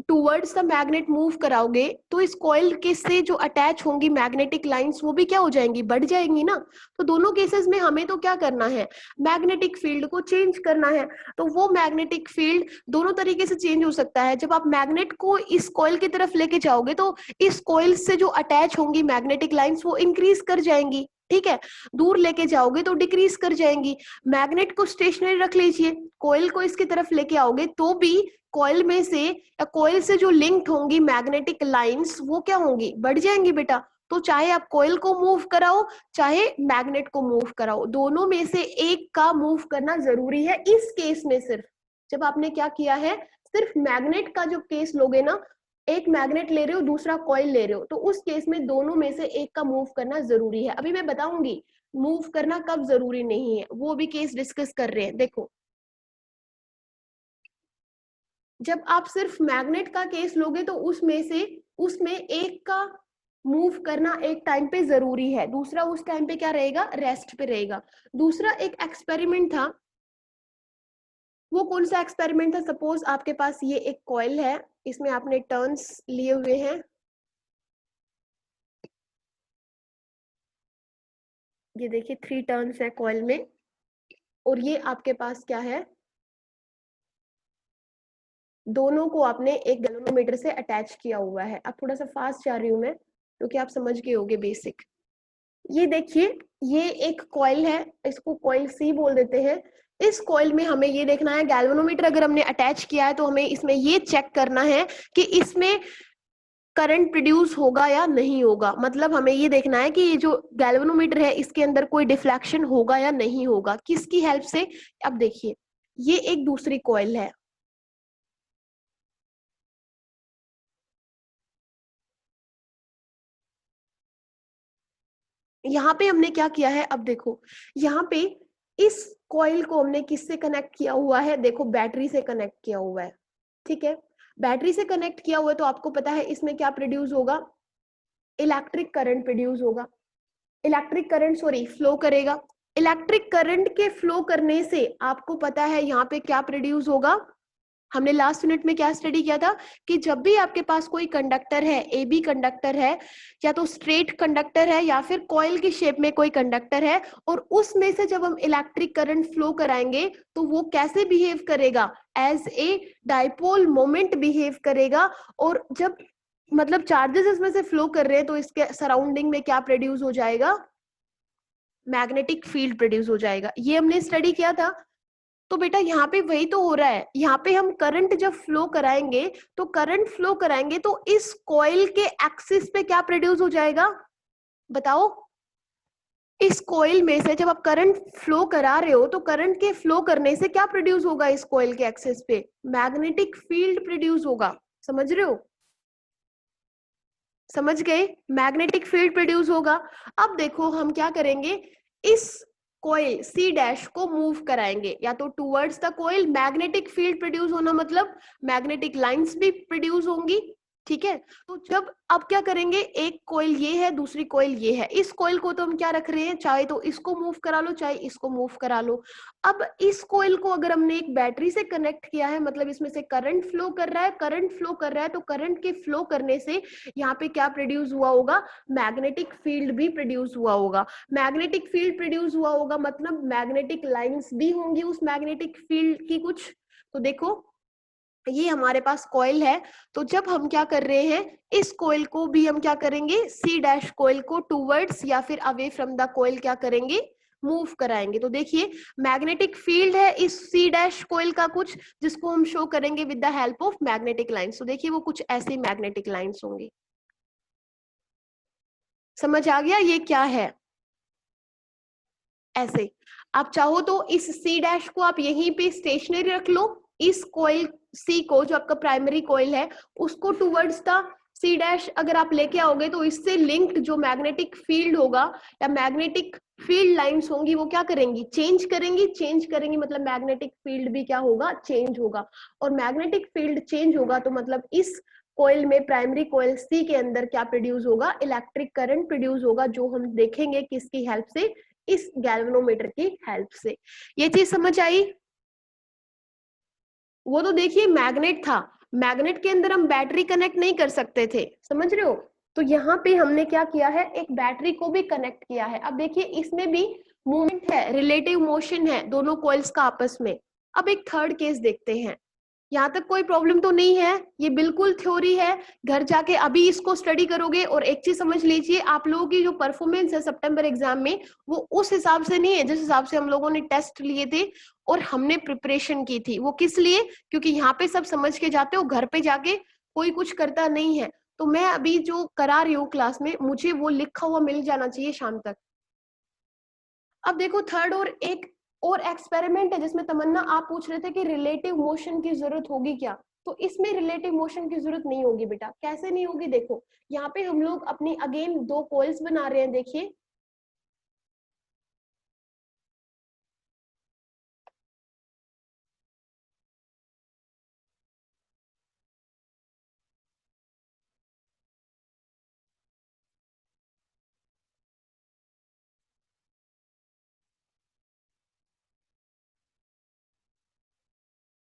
टूवर्ड्स द मैग्नेट मूव कराओगे तो इस कॉइल के से जो अटैच होंगी मैग्नेटिक लाइंस वो भी क्या हो जाएंगी, बढ़ जाएंगी ना। तो दोनों केसेस में हमें तो क्या करना है, मैग्नेटिक फील्ड को चेंज करना है। तो वो मैग्नेटिक फील्ड दोनों तरीके से चेंज हो सकता है। जब आप मैग्नेट को इस कॉइल की तरफ लेके जाओगे तो इस कॉइल से जो अटैच होंगी मैग्नेटिक लाइंस वो इंक्रीज कर जाएंगी, ठीक है, दूर लेके जाओगे तो डिक्रीज कर जाएंगी। मैग्नेट को स्टेशनरी रख लीजिए, कॉइल को इसकी तरफ लेके आओगे तो भी कॉइल में से या कॉइल से जो लिंक्ड होंगी मैग्नेटिक लाइंस वो क्या होंगी, बढ़ जाएंगी बेटा। तो चाहे आप कॉइल को मूव कराओ चाहे मैग्नेट को मूव कराओ, दोनों में से एक का मूव करना जरूरी है। इस केस में सिर्फ जब आपने क्या किया है, सिर्फ मैग्नेट का जो केस लोगे ना, एक मैग्नेट ले रहे हो दूसरा कॉइल ले रहे हो, तो उस केस में दोनों में से एक का मूव करना जरूरी है। अभी मैं बताऊंगी मूव करना कब जरूरी नहीं है, वो भी केस डिस्कस कर रहे हैं। देखो जब आप सिर्फ मैग्नेट का केस लोगे तो उसमें एक का मूव करना एक टाइम पे जरूरी है, दूसरा उस टाइम पे क्या रहेगा, रेस्ट पे रहेगा। दूसरा एक एक्सपेरिमेंट था, वो कौन सा एक्सपेरिमेंट था, सपोज आपके पास ये एक कॉइल है, इसमें आपने टर्न्स लिए हुए हैं, ये देखिए 3 टर्न्स है कॉइल में, और ये आपके पास क्या है, दोनों को आपने एक गैल्वेनोमीटर से अटैच किया हुआ है। अब थोड़ा सा फास्ट जा रही हूं मैं क्योंकि आप समझ गए होंगे बेसिक। ये देखिए ये एक कॉइल है, इसको कॉइल सी बोल देते हैं। इस कॉइल में हमें ये देखना है, गैल्वेनोमीटर अगर हमने अटैच किया है तो हमें इसमें ये चेक करना है कि इसमें करंट प्रोड्यूस होगा या नहीं होगा। मतलब हमें ये देखना है कि ये जो गैल्वेनोमीटर है इसके अंदर कोई डिफ्लेक्शन होगा या नहीं होगा, किसकी हेल्प से। अब देखिए ये एक दूसरी कॉइल है, यहाँ पे हमने क्या किया है, अब देखो यहाँ पे इस कॉइल को हमने किससे कनेक्ट किया हुआ है, देखो बैटरी से कनेक्ट किया हुआ है, ठीक है। बैटरी से कनेक्ट किया हुआ है तो आपको पता है इसमें क्या प्रोड्यूस होगा, इलेक्ट्रिक करंट प्रोड्यूस होगा, इलेक्ट्रिक करंट सॉरी फ्लो करेगा। इलेक्ट्रिक करंट के फ्लो करने से आपको पता है यहाँ पे क्या प्रोड्यूस होगा, हमने लास्ट यूनिट में क्या स्टडी किया था कि जब भी आपके पास कोई कंडक्टर है, ए बी कंडक्टर है, या तो स्ट्रेट कंडक्टर है या फिर कॉइल की शेप में कोई कंडक्टर है, और उसमें से जब हम इलेक्ट्रिक करंट फ्लो कराएंगे तो वो कैसे बिहेव करेगा, as a dipole moment behave करेगा। और जब मतलब चार्जेस इसमें से फ्लो कर रहे हैं तो इसके सराउंडिंग में क्या प्रोड्यूस हो जाएगा, मैग्नेटिक फील्ड प्रोड्यूस हो जाएगा। ये हमने स्टडी किया था। तो बेटा यहाँ पे वही तो हो रहा है, यहाँ पे हम करंट जब फ्लो कराएंगे तो करंट फ्लो कराएंगे तो इस कॉइल के एक्सिस पे क्या प्रोड्यूस हो जाएगा, बताओ। इस कॉइल में से जब आप करंट फ्लो करा रहे हो तो करंट के फ्लो करने से क्या प्रोड्यूस होगा, इस कॉइल के एक्सिस पे मैग्नेटिक फील्ड प्रोड्यूस होगा। समझ रहे हो, समझ गए, मैग्नेटिक फील्ड प्रोड्यूस होगा। अब देखो हम क्या करेंगे, इस कोयल सी डैश को मूव कराएंगे या तो towards the coil, magnetic field produce होना मतलब मैग्नेटिक लाइंस भी प्रोड्यूस होंगी, ठीक है। तो जब अब क्या करेंगे, एक कोयल ये है दूसरी कोयल ये है, इस कोयल को तो हम क्या रख रहे हैं, चाहे तो इसको मूव करा लो चाहे इसको मूव करा लो। अब इस कोयल को अगर हमने एक बैटरी से कनेक्ट किया है मतलब इसमें से करंट फ्लो कर रहा है, करंट फ्लो कर रहा है तो करंट के फ्लो करने से यहाँ पे क्या प्रोड्यूस हुआ होगा, मैग्नेटिक फील्ड भी प्रोड्यूस हुआ होगा। मैग्नेटिक फील्ड प्रोड्यूस हुआ होगा मतलब मैग्नेटिक लाइंस भी होंगी उस मैग्नेटिक फील्ड की कुछ। तो देखो ये हमारे पास कॉइल है, तो जब हम क्या कर रहे हैं, इस कॉइल को भी हम क्या करेंगे, सी डैश कॉइल को टूवर्ड्स या फिर अवे फ्रॉम द कॉइल क्या करेंगे, मूव कराएंगे। तो देखिए मैग्नेटिक फील्ड है इस सी डैश कोयल का कुछ, जिसको हम शो करेंगे with the help of magnetic lines. तो देखिए वो कुछ ऐसे मैग्नेटिक लाइंस होंगी। समझ आ गया ये क्या है? ऐसे आप चाहो तो इस सी डैश को आप यहीं पे स्टेशनरी रख लो, इस कोयल सी को जो आपका प्राइमरी कोयल है उसको टुवर्ड्स द सी डैश अगर आप लेके आओगे तो इससे लिंक्ड जो मैग्नेटिक फील्ड होगा या मैग्नेटिक फील्ड लाइंस होंगी वो क्या करेंगी, चेंज करेंगी मतलब मैग्नेटिक फील्ड भी क्या होगा, चेंज होगा। और मैग्नेटिक फील्ड चेंज होगा तो मतलब इस कोयल में, प्राइमरी कोयल सी के अंदर क्या प्रोड्यूस होगा, इलेक्ट्रिक करंट प्रोड्यूस होगा, जो हम देखेंगे किसकी हेल्प से, इस गैल्वेनोमीटर की हेल्प से। ये चीज समझ आई? वो तो देखिए मैग्नेट था, मैग्नेट के अंदर हम बैटरी कनेक्ट नहीं कर सकते थे, समझ रहे हो? तो यहाँ पे हमने क्या किया है, एक बैटरी को भी कनेक्ट किया है। अब देखिए इसमें भी मूवमेंट है, रिलेटिव मोशन है दोनों कॉइल्स का आपस में। अब एक थर्ड केस देखते हैं। यहाँ तक कोई प्रॉब्लम तो नहीं है, ये बिल्कुल थ्योरी है, घर जाके अभी इसको स्टडी करोगे। और एक चीज समझ लीजिए, आप लोगों की जो परफॉर्मेंस है सितंबर एग्जाम में वो उस हिसाब से नहीं है जिस हिसाब से हम लोगों ने टेस्ट लिए थे और हमने प्रिपरेशन की थी। वो किस लिए? क्योंकि यहाँ पे सब समझ के जाते हो, घर पे जाके कोई कुछ करता नहीं है। तो मैं अभी जो करा रही हूँ क्लास में, मुझे वो लिखा हुआ मिल जाना चाहिए शाम तक। अब देखो थर्ड और एक और एक्सपेरिमेंट है जिसमें तमन्ना आप पूछ रहे थे कि रिलेटिव मोशन की जरूरत होगी क्या। तो इसमें रिलेटिव मोशन की जरूरत नहीं होगी बेटा। कैसे नहीं होगी? देखो यहाँ पे हम लोग अपनी अगेन दो कॉइल्स बना रहे हैं, देखिए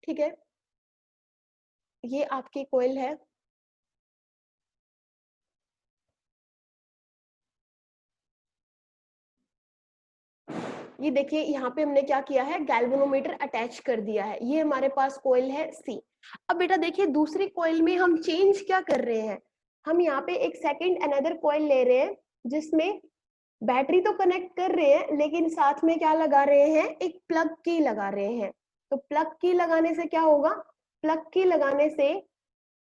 ठीक है, ये आपकी कॉइल है। ये देखिए यहाँ पे हमने क्या किया है, गैल्वेनोमीटर अटैच कर दिया है। ये हमारे पास कॉइल है सी। अब बेटा देखिए दूसरी कॉइल में हम चेंज क्या कर रहे हैं, हम यहाँ पे एक सेकंड अनदर कॉइल ले रहे हैं जिसमें बैटरी तो कनेक्ट कर रहे हैं लेकिन साथ में क्या लगा रहे हैं, एक प्लग की लगा रहे हैं। तो प्लग की लगाने से क्या होगा, प्लग की लगाने से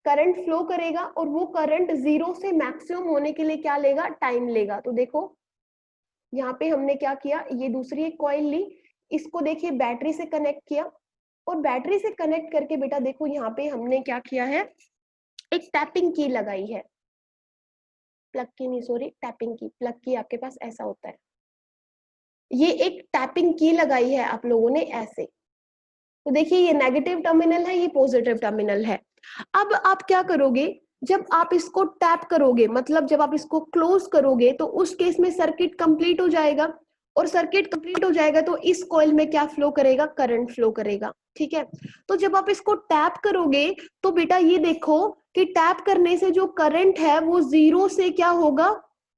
करंट फ्लो करेगा और वो करंट जीरो से मैक्सिमम होने के लिए क्या लेगा, टाइम लेगा। तो देखो यहाँ पे हमने क्या किया, ये दूसरी एक कॉइल ली, इसको देखिए बैटरी से कनेक्ट किया और बैटरी से कनेक्ट करके बेटा देखो यहाँ पे हमने क्या किया है, एक टैपिंग की लगाई है। प्लग की नहीं, सॉरी टैपिंग की, प्लग की आपके पास ऐसा होता है। ये एक टैपिंग की लगाई है आप लोगों ने ऐसे। तो देखिए ये नेगेटिव टर्मिनल है, ये पॉजिटिव टर्मिनल है। अब आप क्या करोगे, जब आप इसको टैप करोगे मतलब जब आप इसको क्लोज करोगे तो उस केस में सर्किट कंप्लीट हो जाएगा। और सर्किट कंप्लीट हो जाएगा तो इस कॉइल में क्या फ्लो करेगा, करंट फ्लो करेगा। ठीक है, तो जब आप इसको टैप करोगे तो बेटा ये देखो कि टैप करने से जो करंट है वो जीरो से क्या होगा,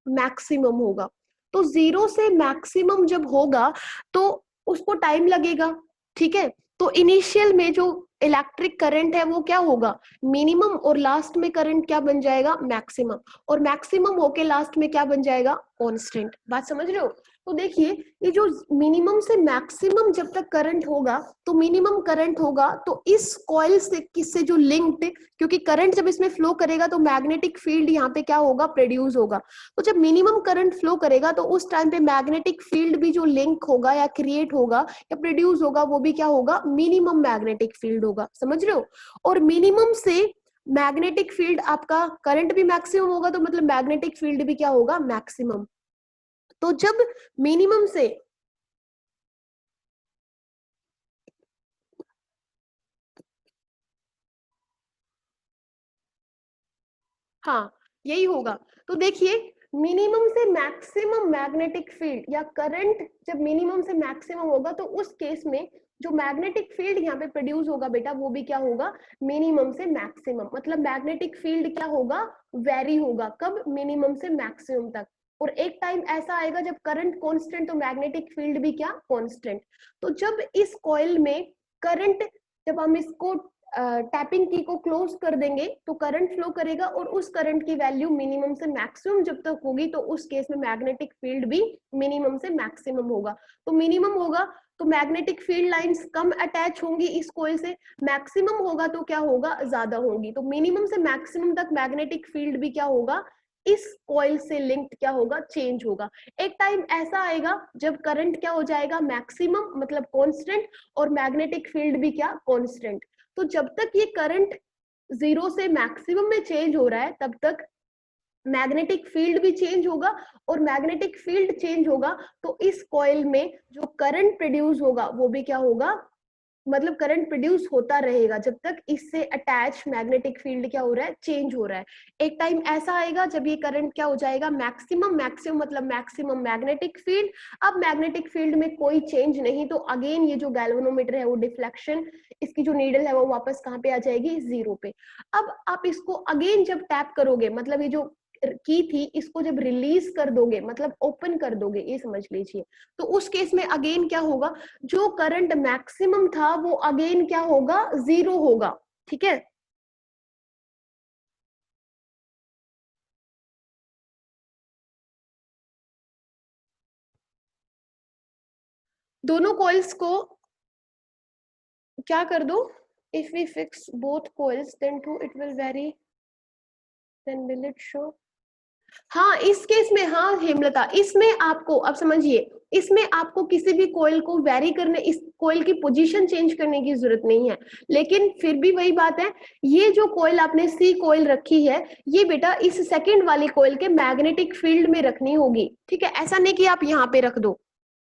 मैक्सिमम होगा। तो जीरो से मैक्सिमम जब होगा तो उसको टाइम लगेगा। ठीक है, तो इनिशियल में जो इलेक्ट्रिक करंट है वो क्या होगा, मिनिमम, और लास्ट में करंट क्या बन जाएगा, मैक्सिमम। और मैक्सिमम होके लास्ट में क्या बन जाएगा, कांस्टेंट। बात समझ रहे हो? तो देखिए ये जो मिनिमम से मैक्सिमम जब तक करंट होगा तो मिनिमम करंट होगा तो इस कॉइल से किससे जो लिंक्ड, क्योंकि करंट जब इसमें फ्लो करेगा तो मैग्नेटिक फील्ड यहाँ पे क्या होगा, प्रोड्यूस होगा। तो जब मिनिमम करंट फ्लो करेगा तो उस टाइम पे मैग्नेटिक फील्ड भी जो लिंक होगा या क्रिएट होगा या प्रोड्यूस होगा वो भी क्या होगा, मिनिमम मैग्नेटिक फील्ड होगा। समझ रहे हो? और मिनिमम से मैग्नेटिक फील्ड आपका करंट भी मैक्सिमम होगा तो मतलब मैग्नेटिक फील्ड भी क्या होगा, मैक्सिमम। तो जब मिनिमम से, हाँ यही होगा। तो देखिए मिनिमम से मैक्सिमम मैग्नेटिक फील्ड या करंट जब मिनिमम से मैक्सिमम होगा तो उस केस में जो मैग्नेटिक फील्ड यहाँ पे प्रोड्यूस होगा बेटा वो भी क्या होगा, मिनिमम से मैक्सिमम। मतलब मैग्नेटिक फील्ड क्या होगा, वेरी होगा। कब, मिनिमम से मैक्सिमम तक। और एक टाइम ऐसा आएगा जब करंट कांस्टेंट तो मैग्नेटिक फील्ड भी क्या, कांस्टेंट। तो जब इस कॉइल में करंट, जब हम इसको टैपिंग की को क्लोज कर देंगे तो करंट फ्लो करेगा और उस करंट की वैल्यू मिनिमम से मैक्सिमम जब तक होगी तो उस केस में मैग्नेटिक फील्ड भी मिनिमम से मैक्सिमम होगा। तो मिनिमम होगा तो मैग्नेटिक फील्ड लाइंस कम अटैच होंगी इस कॉइल से, मैक्सिमम होगा तो क्या होगा, ज्यादा होगी। तो मिनिमम से मैक्सिमम तक मैग्नेटिक फील्ड भी क्या होगा, इस कॉइल से लिंक्ड क्या होगा, चेंज होगा। एक टाइम ऐसा आएगा जब करंट क्या हो जाएगा, मैक्सिमम मतलब कांस्टेंट, और मैग्नेटिक फील्ड भी क्या, कांस्टेंट। तो जब तक ये करंट जीरो से मैक्सिमम में चेंज हो रहा है तब तक मैग्नेटिक फील्ड भी चेंज होगा, और मैग्नेटिक फील्ड चेंज होगा तो इस कॉइल में जो करंट प्रोड्यूस होगा वो भी क्या होगा, मतलब करंट प्रोड्यूस होता रहेगा जब तक इससे अटैच मैग्नेटिक फील्ड क्या हो रहा है, चेंज हो रहा है। एक टाइम ऐसा आएगा जब ये करंट क्या हो जाएगा, मैक्सिमम, मैक्सिमम मतलब मैक्सिमम मैग्नेटिक फील्ड। अब मैग्नेटिक फील्ड में कोई चेंज नहीं तो अगेन ये जो गैल्वेनोमीटर है वो डिफ्लेक्शन, इसकी जो नीडल है वो वापस कहाँ पे आ जाएगी, जीरो पे। अब आप इसको अगेन जब टैप करोगे, मतलब ये जो की थी इसको जब रिलीज कर दोगे, मतलब ओपन कर दोगे, ये समझ लीजिए, तो उस केस में अगेन क्या होगा, जो करंट मैक्सिमम था वो अगेन क्या होगा, जीरो होगा। ठीक है, दोनों कॉइल्स को क्या कर दो, if we fix both coils then to it will vary, then will it show. हाँ इस केस में, हाँ हेमलता, इसमें आपको अब समझिए, इसमें आपको किसी भी कोयल को वेरी करने, इस कोयल की पोजीशन चेंज करने की जरूरत नहीं है। लेकिन फिर भी वही बात है, ये जो कोयल आपने सी कोयल रखी है, ये बेटा इस सेकंड वाली कोयल के मैग्नेटिक फील्ड में रखनी होगी। ठीक है, ऐसा नहीं कि आप यहाँ पे रख दो।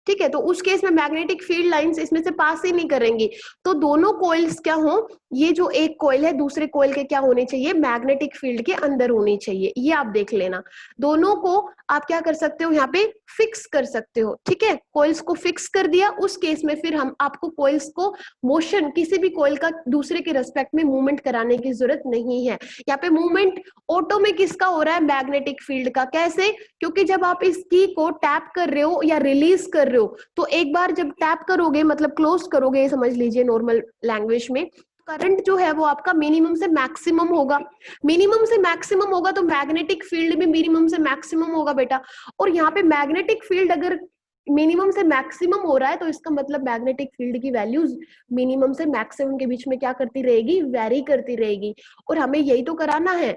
ठीक है, तो उस केस में मैग्नेटिक फील्ड लाइंस इसमें से पास ही नहीं करेंगी। तो दोनों कोइल्स क्या हो, ये जो एक कोयल है दूसरे कोयल के क्या होने चाहिए, मैग्नेटिक फील्ड के अंदर होनी चाहिए, ये आप देख लेना। दोनों को आप क्या कर सकते हो, यहाँ पे फिक्स कर सकते हो। ठीक है, कोइल्स को फिक्स कर दिया, उस केस में फिर हम आपको कोइल्स को मोशन, किसी भी कोयल का दूसरे के रेस्पेक्ट में मूवमेंट कराने की जरूरत नहीं है। यहाँ पे मूवमेंट ऑटो में किसका हो रहा है, मैग्नेटिक फील्ड का। कैसे, क्योंकि जब आप इस की को टैप कर रहे हो या रिलीज कर रहे हो, तो एक बार जब टैप करोगे मतलब क्लोज करोगे, ये समझ लीजिए नॉर्मल लैंग्वेज में, करंट जो है वो आपका मिनिमम से मैक्सिमम होगा। मिनिमम से मैक्सिमम होगा तो मैग्नेटिक फील्ड भी मिनिमम से मैक्सिमम होगा बेटा। और यहाँ पे मैग्नेटिक फील्ड अगर मिनिमम से मैक्सिमम हो रहा है तो इसका मतलब मैग्नेटिक फील्ड की वैल्यूज मिनिमम से मैक्सिमम के बीच में क्या करती रहेगी, वेरी करती रहेगी। और हमें यही तो कराना है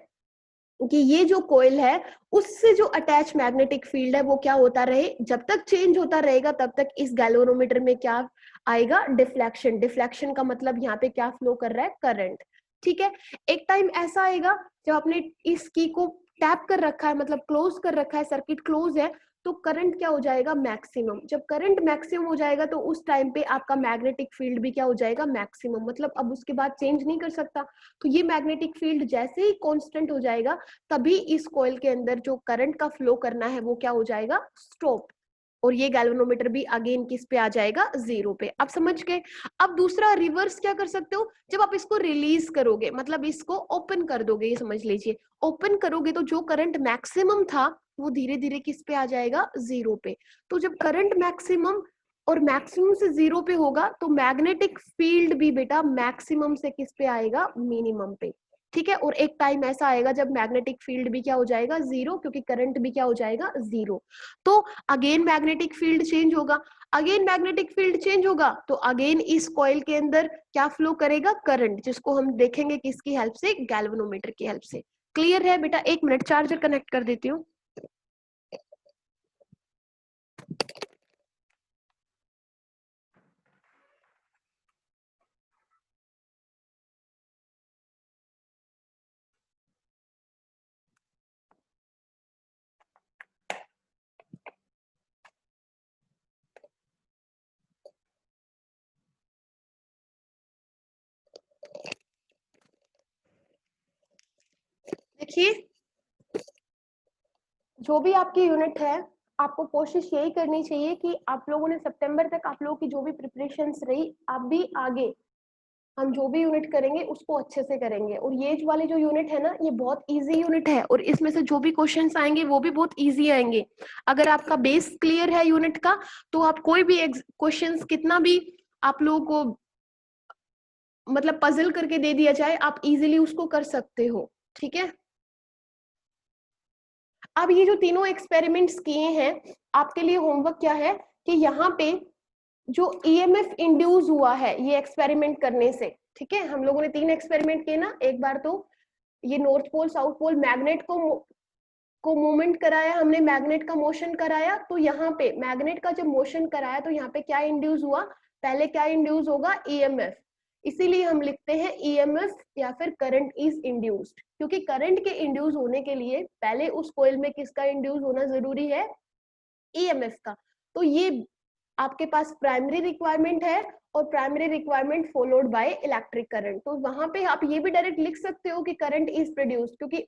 कि ये जो कोयल है उससे जो अटैच मैग्नेटिक फील्ड है वो क्या होता रहे, जब तक चेंज होता रहेगा तब तक इस गैल्वेनोमीटर में क्या आएगा, डिफ्लेक्शन। डिफ्लेक्शन का मतलब यहाँ पे क्या फ्लो कर रहा है, करंट। ठीक है, एक टाइम ऐसा आएगा जब आपने इस की को टैप कर रखा है, मतलब क्लोज कर रखा है, सर्किट क्लोज है, तो करंट क्या हो जाएगा, मैक्सिमम। जब करंट मैक्सिमम हो जाएगा तो उस टाइम पे आपका मैग्नेटिक फील्ड भी क्या हो जाएगा, मैक्सिमम, मतलब अब उसके बाद चेंज नहीं कर सकता। तो ये मैग्नेटिक फील्ड जैसे ही कांस्टेंट हो जाएगा तभी इस कॉइल के अंदर जो करंट का फ्लो करना है वो क्या हो जाएगा, स्टॉप। और ये गैल्वेनोमीटर भी अगेन किस पे आ जाएगा, जीरो पे। अब समझ गए। अब दूसरा रिवर्स क्या कर सकते हो, जब आप इसको रिलीज करोगे, मतलब इसको ओपन कर दोगे, ये समझ लीजिए, ओपन करोगे तो जो करंट मैक्सिमम था वो धीरे धीरे किस पे आ जाएगा, जीरो पे। तो जब करंट मैक्सिमम और मैक्सिमम से जीरो पे होगा तो मैग्नेटिक फील्ड भी बेटा मैक्सिमम से किस पे आएगा, मिनिमम पे। ठीक है, और एक टाइम ऐसा आएगा जब मैग्नेटिक फील्ड भी क्या हो जाएगा, जीरो, क्योंकि करंट भी क्या हो जाएगा, जीरो। तो अगेन मैग्नेटिक फील्ड चेंज होगा, अगेन मैग्नेटिक फील्ड चेंज होगा तो अगेन इस कॉइल के अंदर क्या फ्लो करेगा, करंट, जिसको हम देखेंगे किसकी हेल्प से, गैल्वेनोमीटर की हेल्प से। क्लियर है बेटा, एक मिनट चार्जर कनेक्ट कर देती हूँ। देखिए, जो भी आपकी यूनिट है, आपको कोशिश यही करनी चाहिए कि आप लोगों ने सितंबर तक आप लोगों की जो भी प्रिपरेशंस रही, आप भी आगे हम जो भी यूनिट करेंगे उसको अच्छे से करेंगे। और ये वाली जो यूनिट है ना, ये बहुत इजी यूनिट है और इसमें से जो भी क्वेश्चंस आएंगे वो भी बहुत इजी आएंगे। अगर आपका बेस क्लियर है यूनिट का तो आप कोई भी क्वेश्चंस कितना भी आप लोगों को मतलब पजल करके दे दिया जाए, आप इजीली उसको कर सकते हो। ठीक है, अब ये जो तीनों एक्सपेरिमेंट्स किए हैं, आपके लिए होमवर्क क्या है कि यहाँ पे जो ईएमएफ इंड्यूस हुआ है ये एक्सपेरिमेंट करने से, ठीक है, हम लोगों ने 3 एक्सपेरिमेंट किए ना, एक बार तो ये north pole south pole magnet को मूवमेंट कराया हमने, मैग्नेट का मोशन कराया, तो यहाँ पे मैग्नेट का जब मोशन कराया तो यहाँ पे क्या इंड्यूस हुआ, पहले क्या इंड्यूस होगा, ईएमएफ। इसीलिए हम लिखते हैं ईएमएफ या फिर करंट इज इंड्यूस्ड, क्योंकि करंट के इंड्यूस होने के लिए पहले उस कॉइल में किसका इंड्यूस होना जरूरी है, ईएमएफ का। तो ये आपके पास प्राइमरी रिक्वायरमेंट है, और primary requirement followed by electric current. तो वहां पे आप ये भी डायरेक्ट लिख सकते हो कि करंट इज प्रोड्यूस्ड, क्योंकि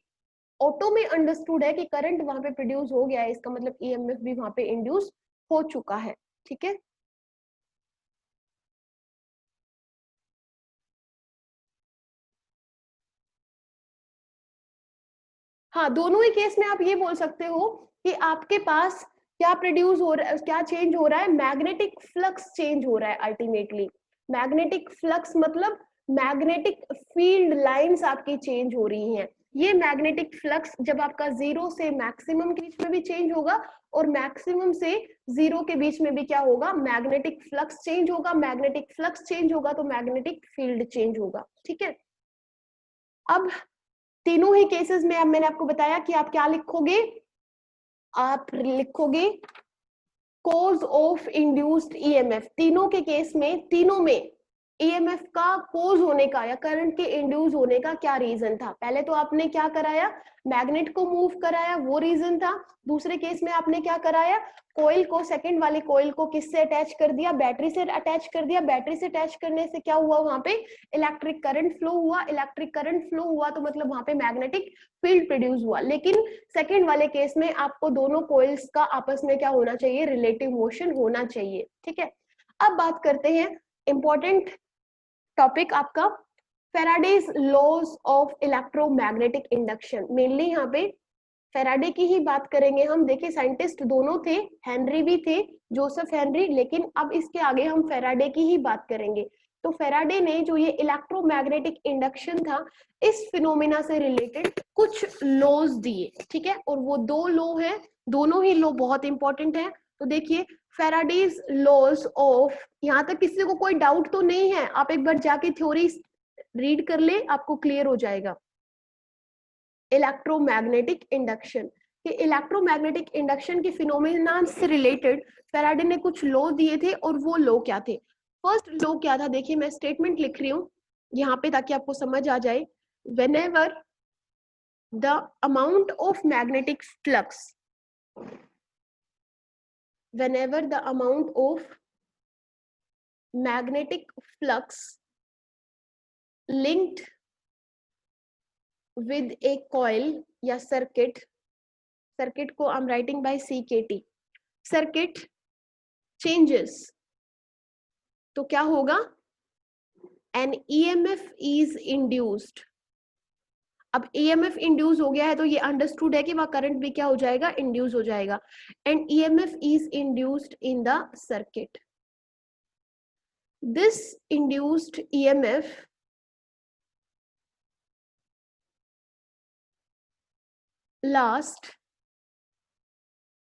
ऑटो में अंडरस्टूड है कि करंट वहां पे प्रोड्यूस हो गया है, इसका मतलब ईएमएफ भी वहां पे इंड्यूस हो चुका है। ठीक है, हाँ, दोनों ही केस में आप ये बोल सकते हो कि आपके पास क्या प्रोड्यूस हो रहा है, क्या चेंज हो रहा है, मैग्नेटिक फ्लक्स चेंज हो रहा है अल्टीमेटली। मैग्नेटिक फ्लक्स मतलब मैग्नेटिक फील्ड लाइंस आपकी चेंज हो रही हैं। ये मैग्नेटिक फ्लक्स जब आपका 0 से मैक्सिमम के बीच में भी चेंज होगा, और मैक्सिमम से 0 के बीच में भी क्या होगा, मैग्नेटिक फ्लक्स चेंज होगा। मैग्नेटिक फ्लक्स चेंज होगा तो मैग्नेटिक फील्ड चेंज होगा। ठीक है, अब तीनों ही केसेस में अब मैंने आपको बताया कि आप क्या लिखोगे, आप लिखोगे कॉज ऑफ इंड्यूस्ड ईएमएफ। तीनों के केस में, तीनों में ईएमएफ का कोज होने का या करंट के इंड्यूस होने का क्या रीजन था। पहले तो आपने क्या कराया, मैग्नेट को मूव कराया, वो रीजन था। दूसरे केस में आपने क्या कराया, कोयल को, सेकंड वाली कोयल को किससे अटैच कर दिया, बैटरी से अटैच कर दिया। बैटरी से अटैच करने से क्या हुआ, वहां पे इलेक्ट्रिक करंट फ्लो हुआ। इलेक्ट्रिक करंट फ्लो हुआ तो मतलब वहां पे मैग्नेटिक फील्ड प्रोड्यूस हुआ। लेकिन सेकंड वाले केस में आपको दोनों कोयल्स का आपस में क्या होना चाहिए, रिलेटिव मोशन होना चाहिए। ठीक है, अब बात करते हैं इंपॉर्टेंट टॉपिक आपका, Faraday's laws of electromagnetic induction. Mainly यहाँ पे फेराडे की ही बात करेंगे हम। देखिए साइंटिस्ट दोनों थे, हेनरी भी थे, जोसेफ हेनरी, लेकिन अब इसके आगे हम फेराडे की ही बात करेंगे। तो फेराडे ने जो ये इलेक्ट्रोमैग्नेटिक इंडक्शन था, इस फिनोमिना से रिलेटेड कुछ लॉज दिए। ठीक है, और वो 2 लॉ हैं, दोनों ही लॉ बहुत इंपॉर्टेंट है। तो देखिए फेराडेज लॉज ऑफ, यहाँ तक किसी को कोई डाउट तो नहीं है, आप एक बार जाके थ्योरी रीड कर ले, आपको क्लियर हो जाएगा। इलेक्ट्रोमैग्नेटिक इंडक्शन, कि इलेक्ट्रोमैग्नेटिक इंडक्शन के फिनोमेना से रिलेटेड फेराडे ने कुछ लॉ दिए थे, और वो लॉ क्या थे। फर्स्ट लॉ क्या था, देखिए मैं स्टेटमेंट लिख रही हूँ यहाँ पे ताकि आपको समझ आ जाए। whenever the amount of magnetic flux, whenever the amount of magnetic flux linked with a coil या circuit, circuit को I'm writing by CKT, circuit changes, तो क्या होगा, an EMF is induced। अब EMF इंड्यूस हो गया है तो ये अंडरस्टूड है कि वह करंट भी क्या हो जाएगा, इंड्यूस हो जाएगा। And EMF is induced in the circuit. This induced EMF last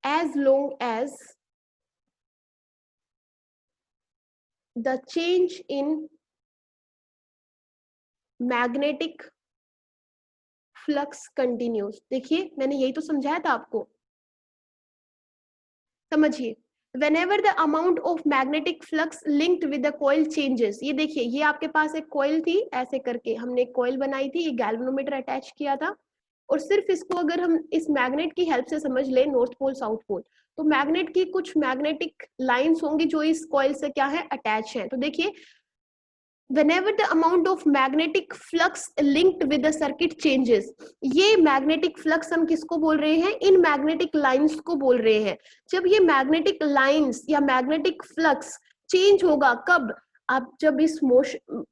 as long as the change in magnetic flux continues। देखिए मैंने यही तो समझाया था आपको, समझिए। whenever the amount of magnetic flux linked with the coil changes, ये देखिए ये आपके पास एक coil थी, ऐसे करके हमने एक coil बनाई थी, ये गैल्वेनोमीटर अटैच किया था, और सिर्फ इसको अगर हम इस मैग्नेट की हेल्प से समझ ले, नॉर्थ पोल साउथ पोल, तो मैग्नेट की कुछ मैग्नेटिक लाइंस होंगी जो इस कॉइल से क्या है, अटैच है। तो देखिए whenever the amount of magnetic flux linked with the circuit changes, ये मैग्नेटिक फ्लक्स हम किसको बोल रहे हैं, इन मैग्नेटिक लाइंस को बोल रहे हैं। जब ये मैग्नेटिक लाइंस या मैग्नेटिक फ्लक्स चेंज होगा, कब, आप जब इस मोशन,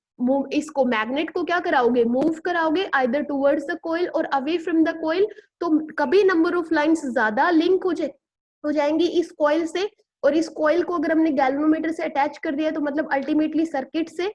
इसको मैग्नेट को क्या कराओगे, मूव कराओगे आइदर टुवर्ड्स द कॉइल और अवे फ्रॉम द कॉइल, तो कभी नंबर ऑफ लाइंस ज्यादा लिंक हो जाएंगी इस कॉइल से, और इस कॉइल को अगर हमने गैल्वेनोमीटर से अटैच कर दिया तो मतलब अल्टीमेटली सर्किट से,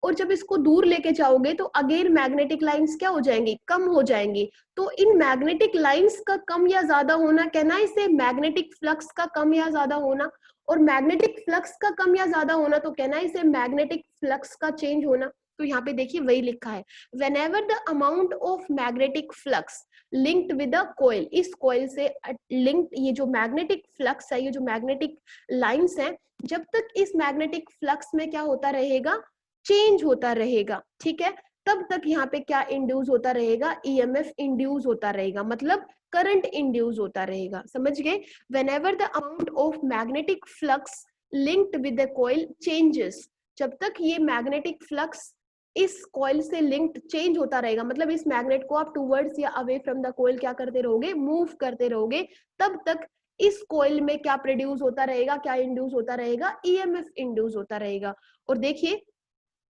और जब इसको दूर लेके जाओगे तो अगेन मैग्नेटिक लाइंस क्या हो जाएंगी, कम हो जाएंगी। तो इन मैग्नेटिक लाइंस का कम या ज्यादा होना कहना है इसे मैग्नेटिक फ्लक्स का कम या ज्यादा होना, और मैग्नेटिक फ्लक्स का कम या ज्यादा होना तो कहना है इसे मैग्नेटिक फ्लक्स का चेंज होना। तो यहाँ पे देखिए वही लिखा है, whenever the amount of magnetic flux linked with the coil, इस coil से लिंक्ड ये जो मैग्नेटिक फ्लक्स है, ये जो मैग्नेटिक लाइंस है, जब तक इस मैग्नेटिक फ्लक्स में क्या होता रहेगा, चेंज होता रहेगा, ठीक है, तब तक यहाँ पे क्या इंड्यूस होता रहेगा, ईएमएफ इंड्यूस होता रहेगा, मतलब करंट इंड्यूस होता रहेगा। समझ गए? whenever the amount of magnetic flux linked with the coil changes, जब तक ये मैग्नेटिक फ्लक्स इस कॉइल से लिंक्ड चेंज होता रहेगा, मतलब इस मैग्नेट को आप टूवर्ड्स या अवे फ्रॉम द कॉइल क्या करते रहोगे, मूव करते रहोगे, तब तक इस कॉइल में क्या प्रोड्यूस होता रहेगा, क्या इंड्यूस होता रहेगा, ईएमएफ इंड्यूस होता रहेगा। और देखिए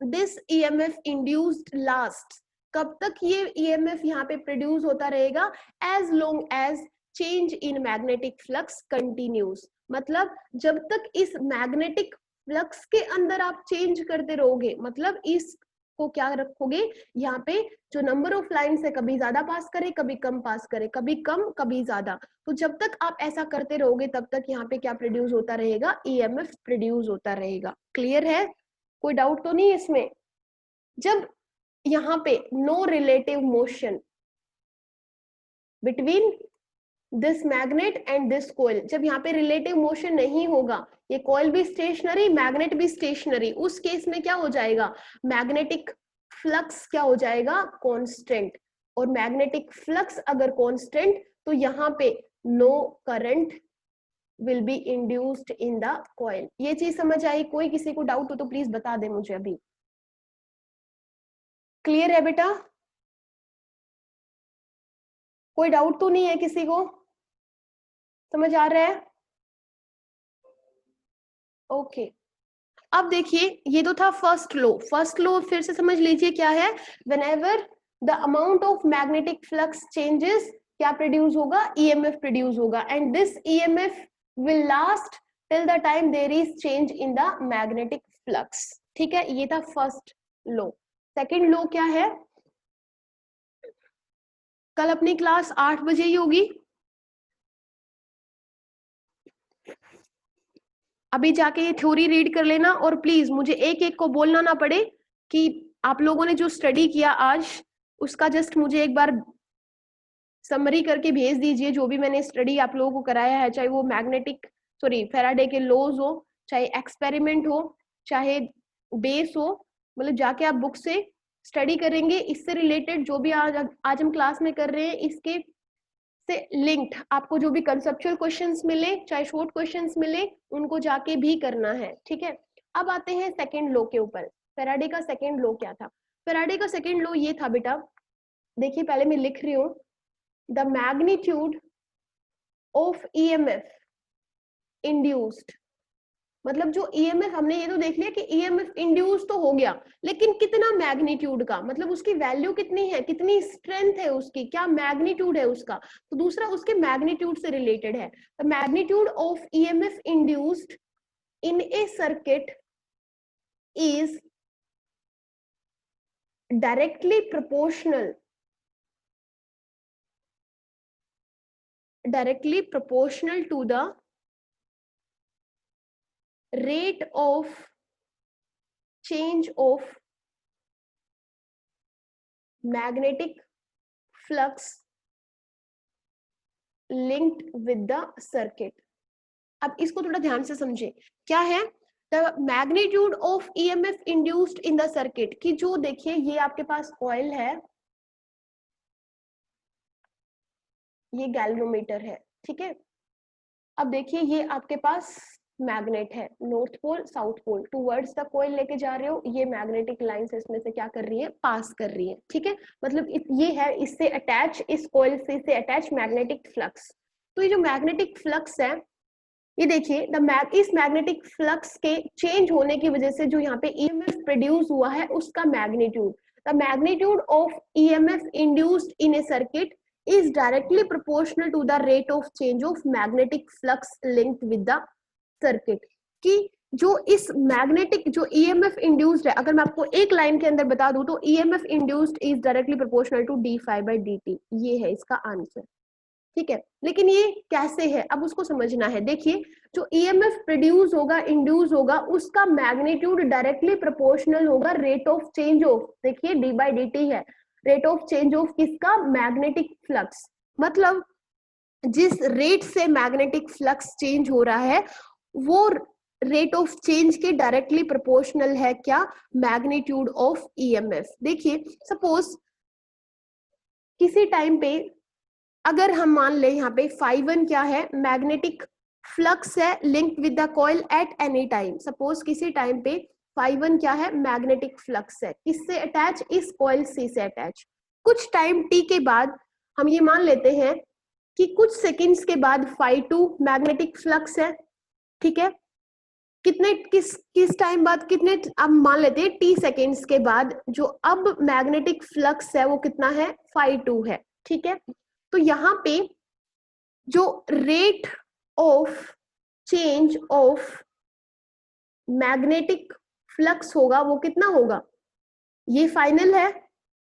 दिस ईएमएफ इंड्यूस्ड लास्ट, कब तक ये ईएमएफ यहाँ पे प्रोड्यूस होता रहेगा, as long as change in magnetic flux continuous, मतलब जब तक इस मैग्नेटिक फ्लक्स के अंदर आप चेंज करते रहोगे, मतलब इस को क्या रखोगे यहाँ पे, जो नंबर ऑफ लाइन्स है कभी ज्यादा पास करे कभी कम पास करे, कभी कम कभी ज्यादा, तो जब तक आप ऐसा करते रहोगे तब तक यहाँ पे क्या प्रोड्यूस होता रहेगा, ईएमएफ प्रोड्यूस होता रहेगा। क्लियर है? कोई डाउट तो नहीं इसमें? जब यहाँ पे no relative motion between this magnet and this coil, जब यहाँ पे रिलेटिव मोशन नहीं होगा, ये कॉइल भी स्टेशनरी मैग्नेट भी स्टेशनरी, उस केस में क्या हो जाएगा, मैग्नेटिक फ्लक्स क्या हो जाएगा, कांस्टेंट, और मैग्नेटिक फ्लक्स अगर कांस्टेंट तो यहाँ पे no current will be induced in the coil. ये चीज समझ आई? कोई किसी को डाउट हो तो प्लीज बता दे मुझे अभी। क्लियर है बेटा? कोई डाउट तो नहीं है किसी को? समझ आ रहा है? ओके अब देखिए ये तो था फर्स्ट लॉ। फर्स्ट लॉ फिर से समझ लीजिए क्या है, whenever the amount of magnetic flux changes, क्या प्रोड्यूस होगा, ईएमएफ प्रोड्यूस होगा, and this EMF will last till the time there is change in the magnetic flux. ठीक है, ये था फर्स्ट लॉ। सेकंड लॉ क्या है, कल अपनी क्लास 8 बजे ही होगी, अभी जाके ये थ्योरी रीड कर लेना, और प्लीज मुझे एक एक को बोलना ना पड़े कि आप लोगों ने जो स्टडी किया आज उसका जस्ट मुझे एक बार समरी करके भेज दीजिए, जो भी मैंने स्टडी आप लोगों को कराया है, चाहे वो मैग्नेटिक फैराडे के लॉज हो, चाहे एक्सपेरिमेंट हो, चाहे बेस हो, मतलब जाके आप बुक से स्टडी करेंगे, इससे रिलेटेड जो भी आज हम क्लास में कर रहे हैं इसके से लिंक्ड आपको जो भी कंसेप्चुअल क्वेश्चंस मिले, चाहे शॉर्ट क्वेश्चंस मिले, उनको जाके भी करना है। ठीक है, अब आते हैं सेकेंड लॉ के ऊपर। फैराडे का सेकेंड लॉ क्या था? फैराडे का सेकेंड लॉ ये था बेटा, देखिए पहले मैं लिख रही हूँ, the magnitude of EMF induced, मतलब जो ईएमएफ, हमने ये तो देख लिया कि ईएमएफ इंड्यूस तो हो गया, लेकिन कितना मैग्नीट्यूड का, मतलब उसकी वैल्यू कितनी है, कितनी स्ट्रेंथ है उसकी, क्या मैग्नीट्यूड है उसका, तो दूसरा उसके मैग्नीट्यूड से रिलेटेड है। The magnitude of EMF induced in a circuit is directly proportional to the rate of change of magnetic flux linked with the circuit। अब इसको थोड़ा ध्यान से समझे, क्या है the magnitude of EMF induced in the circuit, कि जो देखिए ये आपके पास कॉइल है, ये गैल्वेनोमीटर है, ठीक है, अब देखिए ये आपके पास मैग्नेट है, north pole south pole, towards the coil लेके जा रहे हो, ये मैग्नेटिक लाइंस इसमें से क्या कर रही है, पास कर रही है। ठीक है, मतलब ये है इससे अटैच, इस कॉइल से अटैच मैग्नेटिक फ्लक्स। तो ये जो मैग्नेटिक फ्लक्स है, ये देखिए इस मैग्नेटिक फ्लक्स के चेंज होने की वजह से जो यहाँ पे ईएमएफ प्रोड्यूस हुआ है उसका magnitude, the magnitude of EMF induced in a circuit is directly proportional to the rate of change of magnetic flux linked with the circuit, कि जो इस मैग्नेटिक जो ईएमएफ इंड्यूस्ड है, अगर मैं आपको एक लाइन के अंदर बता दूं तो EMF induced is directly proportional to d phi by d t, ये है इसका आंसर। ठीक है, लेकिन ये कैसे है अब उसको समझना है। देखिए जो ईएमएफ प्रोड्यूस होगा, इंड्यूस होगा, उसका मैग्नीट्यूड डायरेक्टली प्रोपोर्शनल होगा रेट ऑफ चेंज ऑफ, देखिए डी बाई डी टी है, रेट ऑफ चेंज ऑफ किसका, मैग्नेटिक फ्लक्स। मतलब जिस रेट से मैग्नेटिक फ्लक्स चेंज हो रहा है वो रेट ऑफ चेंज के डायरेक्टली प्रोपोर्शनल है क्या, मैग्नीट्यूड ऑफ ईएमएफ। देखिए सपोज किसी टाइम पे अगर हम मान ले यहाँ पे φ1 क्या है, मैग्नेटिक फ्लक्स है linked with the coil at any time. Suppose किसी टाइम पे φ1 क्या है, मैग्नेटिक फ्लक्स है, किससे अटैच, इस कॉइल सी से अटैच। कुछ टाइम टी के बाद हम ये मान लेते हैं कि कुछ सेकंड्स के बाद φ2 मैग्नेटिक फ्लक्स है। ठीक है, कितने किस टाइम बाद, कितने, अब मान लेते हैं टी सेकेंड्स के बाद जो अब मैग्नेटिक फ्लक्स है वो कितना है, φ2 है। ठीक है, तो यहाँ पे जो rate of change of magnetic flux होगा वो कितना होगा, ये फाइनल है,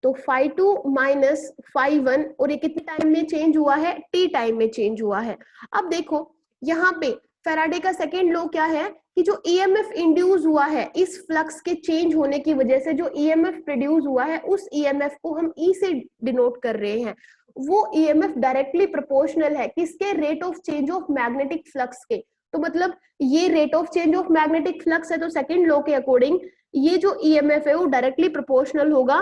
तो φ2 माइनस φ1, और ये कितने टाइम में चेंज हुआ है, टी टाइम में चेंज हुआ है। अब देखो यहाँ पे फैराडे का सेकेंड लॉ क्या है कि जो ईएमएफ इंड्यूस हुआ है इस फ्लक्स के चेंज होने की वजह से, जो ईएमएफ प्रोड्यूस हुआ है उस ईएमएफ को हम ई से डिनोट कर रहे हैं, वो ईएमएफ डायरेक्टली प्रोपोर्शनल है किसके, rate of change of magnetic flux के। तो मतलब ये rate of change of magnetic flux है, तो सेकेंड लॉ के अकॉर्डिंग ये जो ईएमएफ है वो डायरेक्टली प्रोपोर्शनल होगा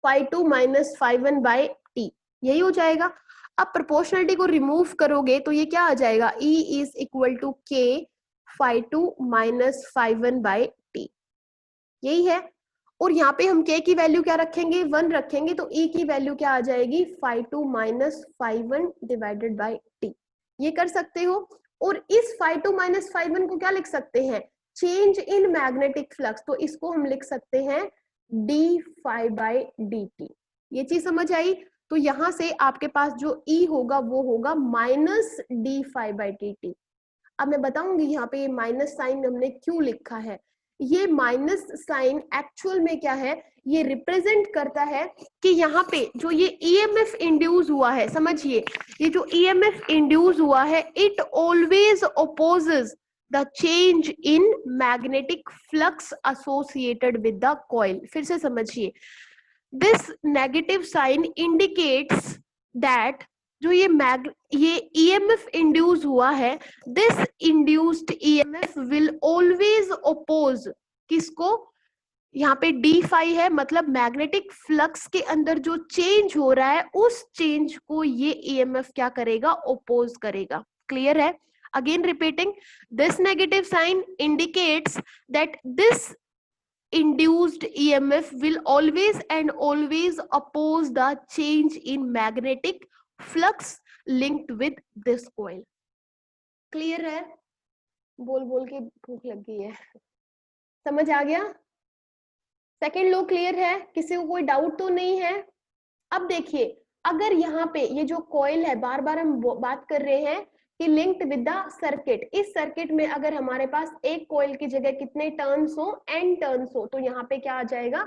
φ2 माइनस φ1 बाय टी, यही हो जाएगा। अब प्रोपोर्शनलिटी को रिमूव करोगे तो ये क्या आ जाएगा, E इज इक्वल टू के φ2 माइनस φ1 बाय टी, यही है। और यहाँ पे हम k की वैल्यू क्या रखेंगे, 1 रखेंगे, तो E की वैल्यू क्या आ जाएगी, φ2 माइनस φ1 डिवाइडेड बाय टी, ये कर सकते हो। और इस φ2 माइनस φ1 को क्या लिख सकते हैं, चेंज इन मैग्नेटिक फ्लक्स, तो इसको हम लिख सकते हैं d phi by d t. ये चीज समझ आई। तो यहां से आपके पास जो E होगा वो होगा minus d phi by d t. अब मैं बताऊंगी यहाँ पे ये माइनस साइन हमने क्यों लिखा है। ये माइनस साइन एक्चुअल में क्या है, ये रिप्रेजेंट करता है कि यहाँ पे जो ये ईएमएफ इंड्यूस हुआ है, समझिए ये जो ईएमएफ इंड्यूस हुआ है it always opposes the change in magnetic flux associated with the coil। फिर से समझिए, this negative sign indicates that जो ये EMF इंड्यूस हुआ है, this induced EMF will always oppose किसको, यहाँ पे डी फाई है, मतलब मैग्नेटिक फ्लक्स के अंदर जो चेंज हो रहा है उस चेंज को ये EMF क्या करेगा, ओपोज करेगा। क्लियर है। Again repeating, this negative sign indicates that this induced EMF will always and always oppose the change in magnetic flux linked with this coil। Clear है, बोल बोल के भूख लग गई है, समझ आ गया। सेकेंड लॉ क्लियर है, किसी को कोई डाउट तो नहीं है। अब देखिए अगर यहाँ पे ये जो कॉइल है, बार बार हम बात कर रहे हैं कि लिंक्ड विद द सर्किट, इस सर्किट में अगर हमारे पास एक कॉइल की जगह कितने टर्न्स हो, n टर्न्स हो, तो यहाँ पे क्या आ जाएगा,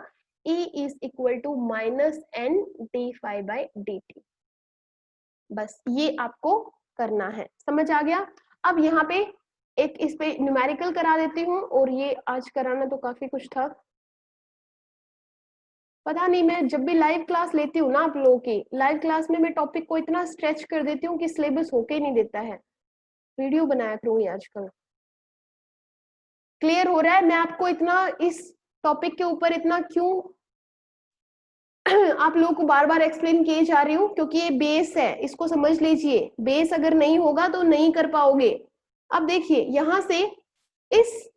E is equal to minus n d phi by d t. बस ये आपको करना है, समझ आ गया। अब यहाँ पे एक इस पे न्यूमेरिकल करा देती हूँ, और ये आज कराना तो काफी कुछ था, पता नहीं मैं जब भी लाइव क्लास लेती हूँ ना आप लोगों की, लाइव क्लास में मैं टॉपिक को इतना स्ट्रेच कर देती हूँ कि सिलेबस होके ही नहीं देता है। वीडियो बनाया करूंगी आजकल। क्लियर हो रहा है मैं आपको इतना इस टॉपिक के ऊपर इतना क्यों आप लोगों को बार बार एक्सप्लेन किए जा रही हूँ, क्योंकि ये बेस है, इसको समझ लीजिए। बेस अगर नहीं होगा तो नहीं कर पाओगे। अब देखिए यहां से इस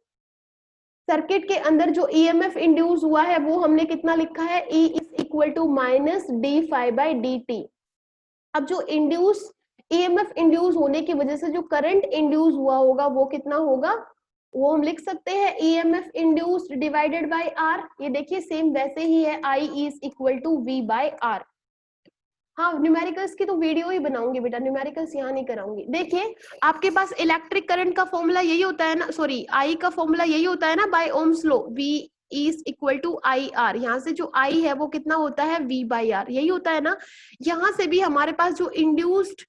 सर्किट के अंदर जो ईएमएफ इंड्यूस हुआ है वो हमने कितना लिखा है, E is equal to minus d phi by d t. अब जो इंड्यूस ईएमएफ इंड्यूस होने की वजह से जो करंट इंड्यूस हुआ होगा वो कितना होगा, वो हम लिख सकते हैं EMF induced divided by R. ये देखिए सेम वैसे ही है, I is equal to V by R. हाँ, न्यूमेरिकल्स की तो वीडियो ही बनाऊंगी बेटा, न्यूमेरिकल्स यहाँ नहीं कराऊंगी। देखिए आपके पास इलेक्ट्रिक करंट का फॉर्मूला यही होता है ना, सॉरी आई का फॉर्मूला यही होता है ना, by Ohm's law V is equal to I R. यहाँ से जो आई है वो कितना होता है, V बाई आर, यही होता है ना। यहाँ से भी हमारे पास जो इंड्यूस्ड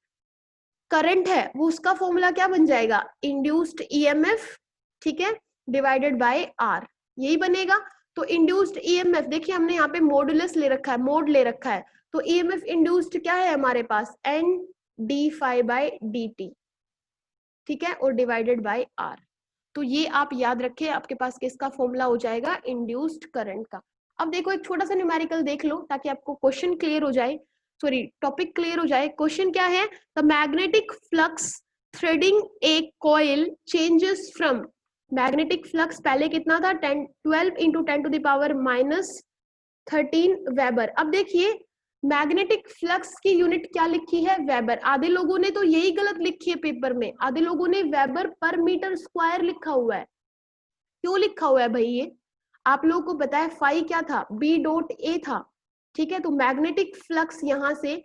करंट है वो उसका फॉर्मूला क्या बन जाएगा, इंड्यूस्ड ईएमएफ, ठीक है, डिवाइडेड बाय आर, यही बनेगा। तो इंड्यूस्ड ईएमएफ देखिए हमने यहाँ पे मॉडुलस ले रखा है, मोड ले रखा है, तो ईएमएफ इंड्यूस्ड क्या है हमारे पास, N D phi by D T, ठीक है, और डिवाइडेड बाय आर। तो ये आप याद रखें, आपके पास किसका फॉर्मूला हो जाएगा, इंड्यूस्ड करंट का। अब देखो एक छोटा सा न्यूमेरिकल देख लो ताकि आपको क्वेश्चन क्लियर हो जाए, सॉरी टॉपिक क्लियर हो जाए। क्वेश्चन क्या है, the magnetic flux threading a coil changes from, magnetic flux पहले कितना था, 12 into 10 to the power -13 weber. अब देखिए मैग्नेटिक फ्लक्स की यूनिट क्या लिखी है, वेबर। आधे लोगों ने तो यही गलत लिखी है पेपर में, आधे लोगों ने वेबर पर मीटर स्क्वायर लिखा हुआ है। क्यों लिखा हुआ है भाई ये, आप लोगों को पता है फाई क्या था, बी डॉट ए था, ठीक है। तो मैग्नेटिक फ्लक्स यहाँ से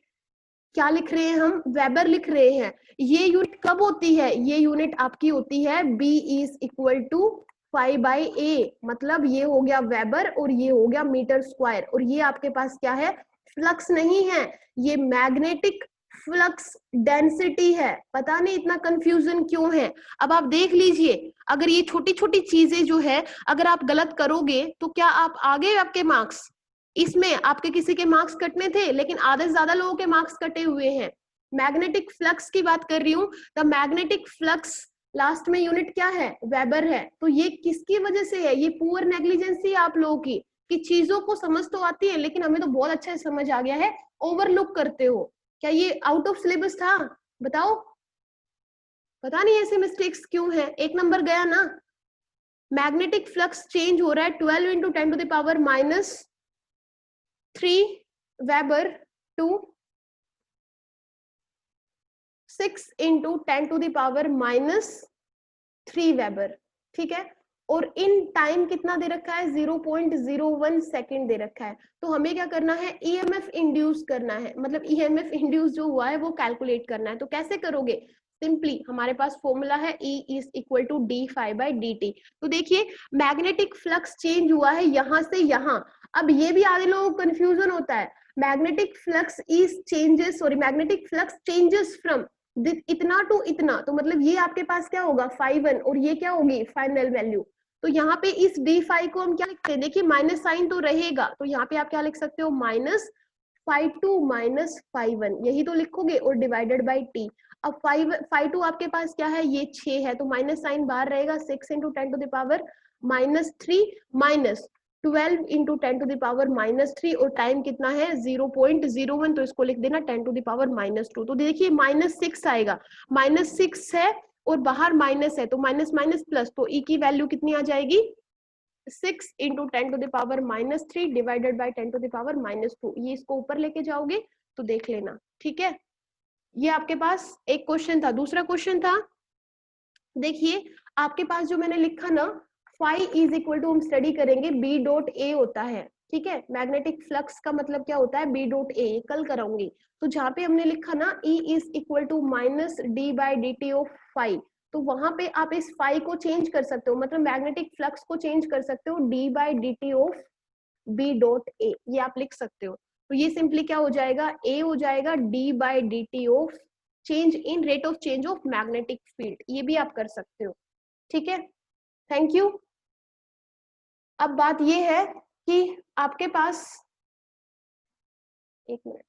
क्या लिख रहे हैं हम, वेबर लिख रहे हैं। ये यूनिट कब होती है, ये यूनिट आपकी होती है B is equal to phi by A, मतलब ये हो गया वेबर और ये हो गया मीटर स्क्वायर, और ये आपके पास क्या है, फ्लक्स नहीं है, ये मैग्नेटिक फ्लक्स डेंसिटी है। पता नहीं इतना कंफ्यूजन क्यों है। अब आप देख लीजिए, अगर ये छोटी छोटी चीजें जो है अगर आप गलत करोगे तो क्या आप आगे, आपके मार्क्स, इसमें आपके किसी के मार्क्स कटने थे, लेकिन आधे से ज्यादा लोगों के मार्क्स कटे हुए हैं। मैग्नेटिक फ्लक्स की बात कर रही हूँ, द मैग्नेटिक फ्लक्स लास्ट में यूनिट क्या है, वेबर है। तो ये किसकी वजह से है, ये पुअर नेग्लिजेंसी है आप लोगों की, कि चीजों को समझ तो आती है लेकिन हमें तो बहुत अच्छे से समझ आ गया है, ओवरलुक करते हो। क्या ये आउट ऑफ सिलेबस था, बताओ, पता नहीं ऐसे मिस्टेक्स क्यों है, एक नंबर गया ना। मैग्नेटिक फ्लक्स चेंज हो रहा है 12 into 10 to the power -3 weber to 6 into 10 to the power -3 weber, ठीक है। और इन टाइम कितना दे रखा है, 0.01 सेकेंड दे रखा है। तो हमें क्या करना है, ईएमएफ इंड्यूस करना है, मतलब ईएमएफ इंड्यूस जो हुआ है वो कैलकुलेट करना है। तो कैसे करोगे, सिंपली हमारे पास फॉर्मूला है E is equal to d phi by d t. तो देखिए मैग्नेटिक फ्लक्स चेंज हुआ है यहाँ से यहाँ। अब ये भी आधे लोगों को कंफ्यूजन होता है, magnetic flux is changes, sorry magnetic flux changes from इतना टू इतना, तो मतलब ये आपके पास क्या होगा, φ1, और ये क्या होगी फाइनल वैल्यू। तो यहाँ पे इस डी फाई को हम क्या लिखते हैं, देखिए माइनस साइन तो रहेगा, तो यहाँ पे आप क्या लिख सकते हो, -φ2 माइनस φ1, यही तो लिखोगे, और डिवाइडेड बाई टी। अब φ2 आपके पास क्या है, ये 6 है, तो माइनस साइन बाहर रहेगा, 6 into 10 to the power -3 minus 12 into 10 to the power -3, और टाइम कितना है 0.01, तो इसको लिख देना 10 टू द पावर -2। तो देखिए -6 आएगा, -6 है और बाहर माइनस है, तो माइनस माइनस प्लस, तो ई की वैल्यू कितनी आ जाएगी, 6 into 10 to the power -3 divided by 10 to the power -2। ये इसको ऊपर लेके जाओगे तो देख लेना, ठीक है। ये आपके पास एक क्वेश्चन था। दूसरा क्वेश्चन था, देखिए आपके पास जो मैंने लिखा ना, फाई इज इक्वल टू, हम स्टडी करेंगे बी डॉट ए होता है, ठीक है। मैग्नेटिक फ्लक्स का मतलब क्या होता है, बी डॉट ए, कल कराऊंगी। तो जहां पे हमने लिखा ना E is equal to minus d by d t of phi, तो वहां पे आप इस फाई को चेंज कर सकते हो, मतलब मैग्नेटिक फ्लक्स को चेंज कर सकते हो, d by d t of B dot A, ये आप लिख सकते हो। तो ये सिंपली क्या हो जाएगा, ए हो जाएगा D by d t of change in rate of change of magnetic field, ये भी आप कर सकते हो, ठीक है। Thank you. अब बात ये है कि आपके पास, एक मिनट,